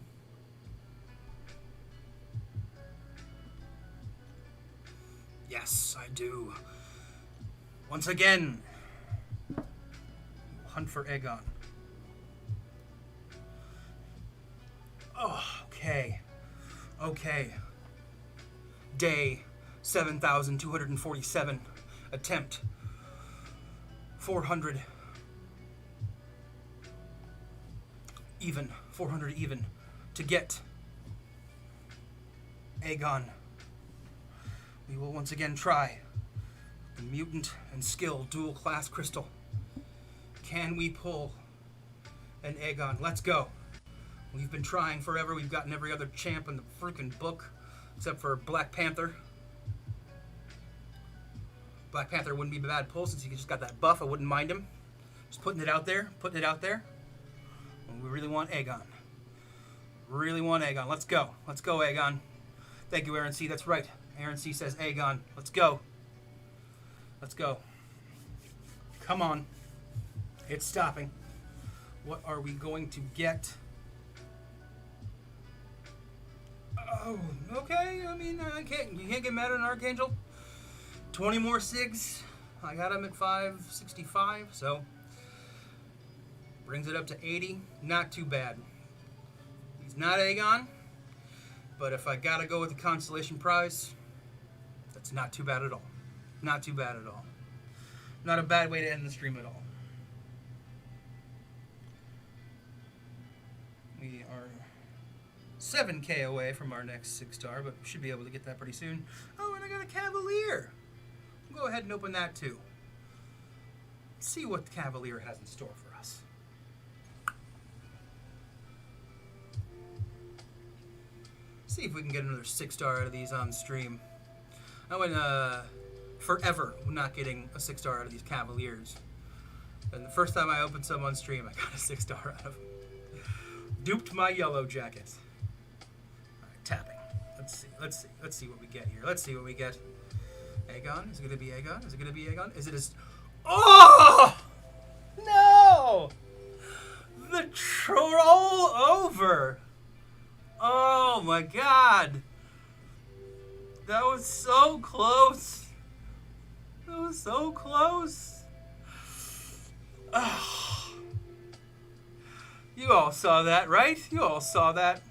Yes, I do. Once again, hunt for Aegon. Oh, okay. Okay. Day 7,247. Attempt 400. Even. 400 even. To get Aegon. We will once again try the mutant and skill dual class crystal. Can we pull an Aegon? Let's go. We've been trying forever. We've gotten every other champ in the freaking book except for Black Panther. Black Panther wouldn't be a bad pull since he just got that buff. I wouldn't mind him. Just putting it out there. Putting it out there. And we really want Aegon. Really want Aegon. Let's go. Let's go, Aegon. Thank you, Aaron C. That's right. Aaron C says Aegon. Let's go. Let's go. Come on. It's stopping. What are we going to get? Oh, okay. I mean, you can't get mad at an Archangel. 20 more SIGs. I got him at 565, so brings it up to 80. Not too bad. He's not Aegon, but if I gotta go with the consolation prize, that's not too bad at all. Not too bad at all. Not a bad way to end the stream at all. We are 7K away from our next 6-star, but we should be able to get that pretty soon. Oh, and I got a Cavalier. We'll go ahead and open that too. See what the Cavalier has in store for us. See if we can get another 6-star out of these on stream. I went forever not getting a 6-star out of these Cavaliers. And the first time I opened some on stream, I got a 6-star out of them. Duped my yellow jacket. All right, tapping. Let's see what we get here. Let's see what we get. Aegon? Is it gonna be Aegon? Is it gonna be Aegon? Is it as... Oh! No! The troll over! Oh my god! That was so close! That was so close! Oh. You all saw that, right? You all saw that.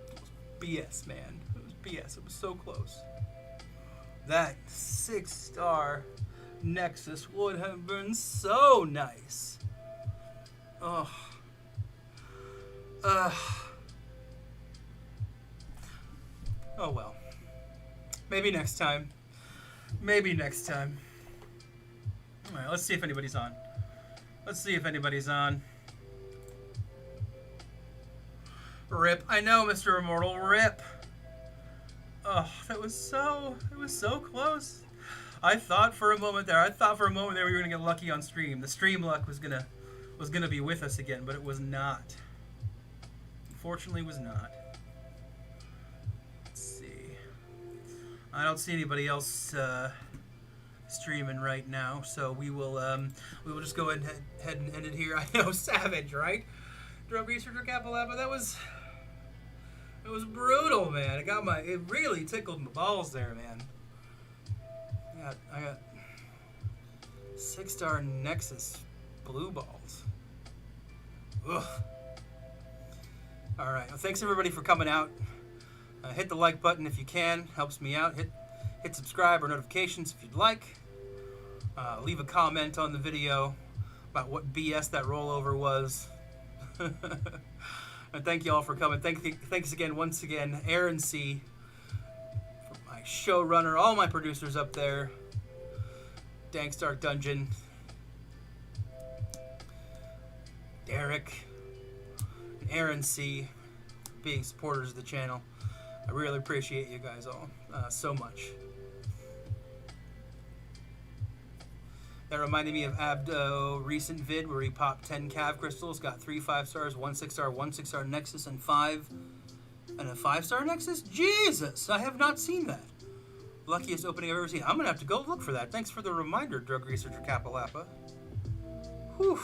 It was BS, man. It was BS. It was so close. That 6-star Nexus would have been so nice. Oh. Oh well. Maybe next time. Maybe next time. Alright, let's see if anybody's on. Let's see if anybody's on. Rip. I know, Mr. Immortal. Rip. Oh, it was so close. I thought for a moment there we were gonna get lucky on stream. The stream luck was gonna be with us again, but it was not. Unfortunately, it was not. Let's see. I don't see anybody else streaming right now, so we will just go ahead and end it here. I know, savage, right? Drug researcher Capalapa, that was brutal, man. It really tickled my balls there, man. I got 6-star Nexus blue balls. Ugh. All right. Well, thanks everybody for coming out. Hit the like button if you can. Helps me out. Hit subscribe or notifications if you'd like. Leave a comment on the video about what BS that rollover was. And thank you all for coming. Thanks again, once again, Aaron C, for my showrunner, all my producers up there, Dank Stark Dungeon, Derek, and Aaron C, being supporters of the channel. I really appreciate you guys all so much. That reminded me of Abdo recent vid where he popped 10 Cav crystals, got 3 5-stars, 1 6-star, 1 6-star Nexus, and a 5-star Nexus? Jesus, I have not seen that. Luckiest opening I've ever seen. I'm gonna have to go look for that. Thanks for the reminder, Drug Researcher Capalapa. Whew.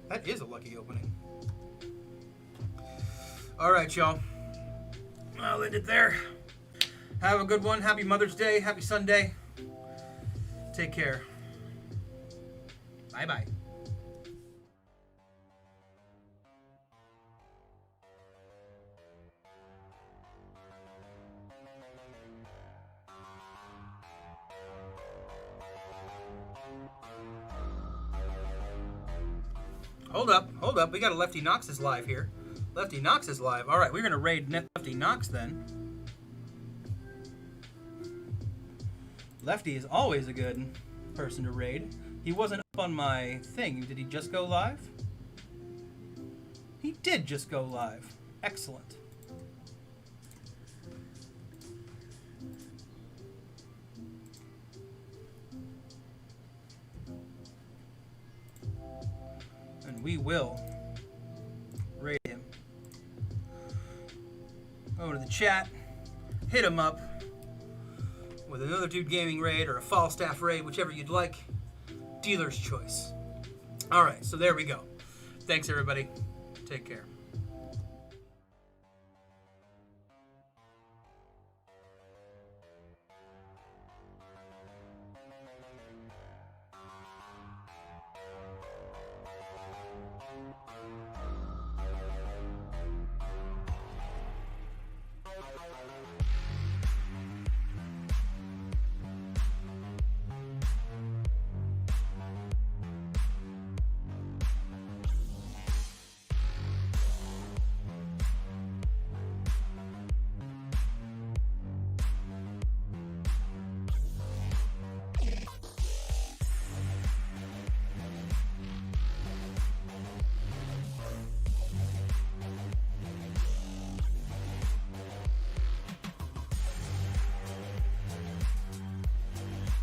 That is a lucky opening. Alright, y'all. I'll end it there. Have a good one. Happy Mother's Day. Happy Sunday. Take care. Bye-bye. Hold up. We got a Lefty Knox is live here. Lefty Knox is live. All right, we're going to raid Lefty Knox then. Lefty is always a good person to raid. He wasn't up on my thing. Did he just go live? He did just go live. Excellent. And we will raid him. over to the chat, hit them up with another Dude Gaming raid or a Falstaff raid, whichever you'd like. Dealer's choice. All right, so there we go. Thanks, everybody. Take care.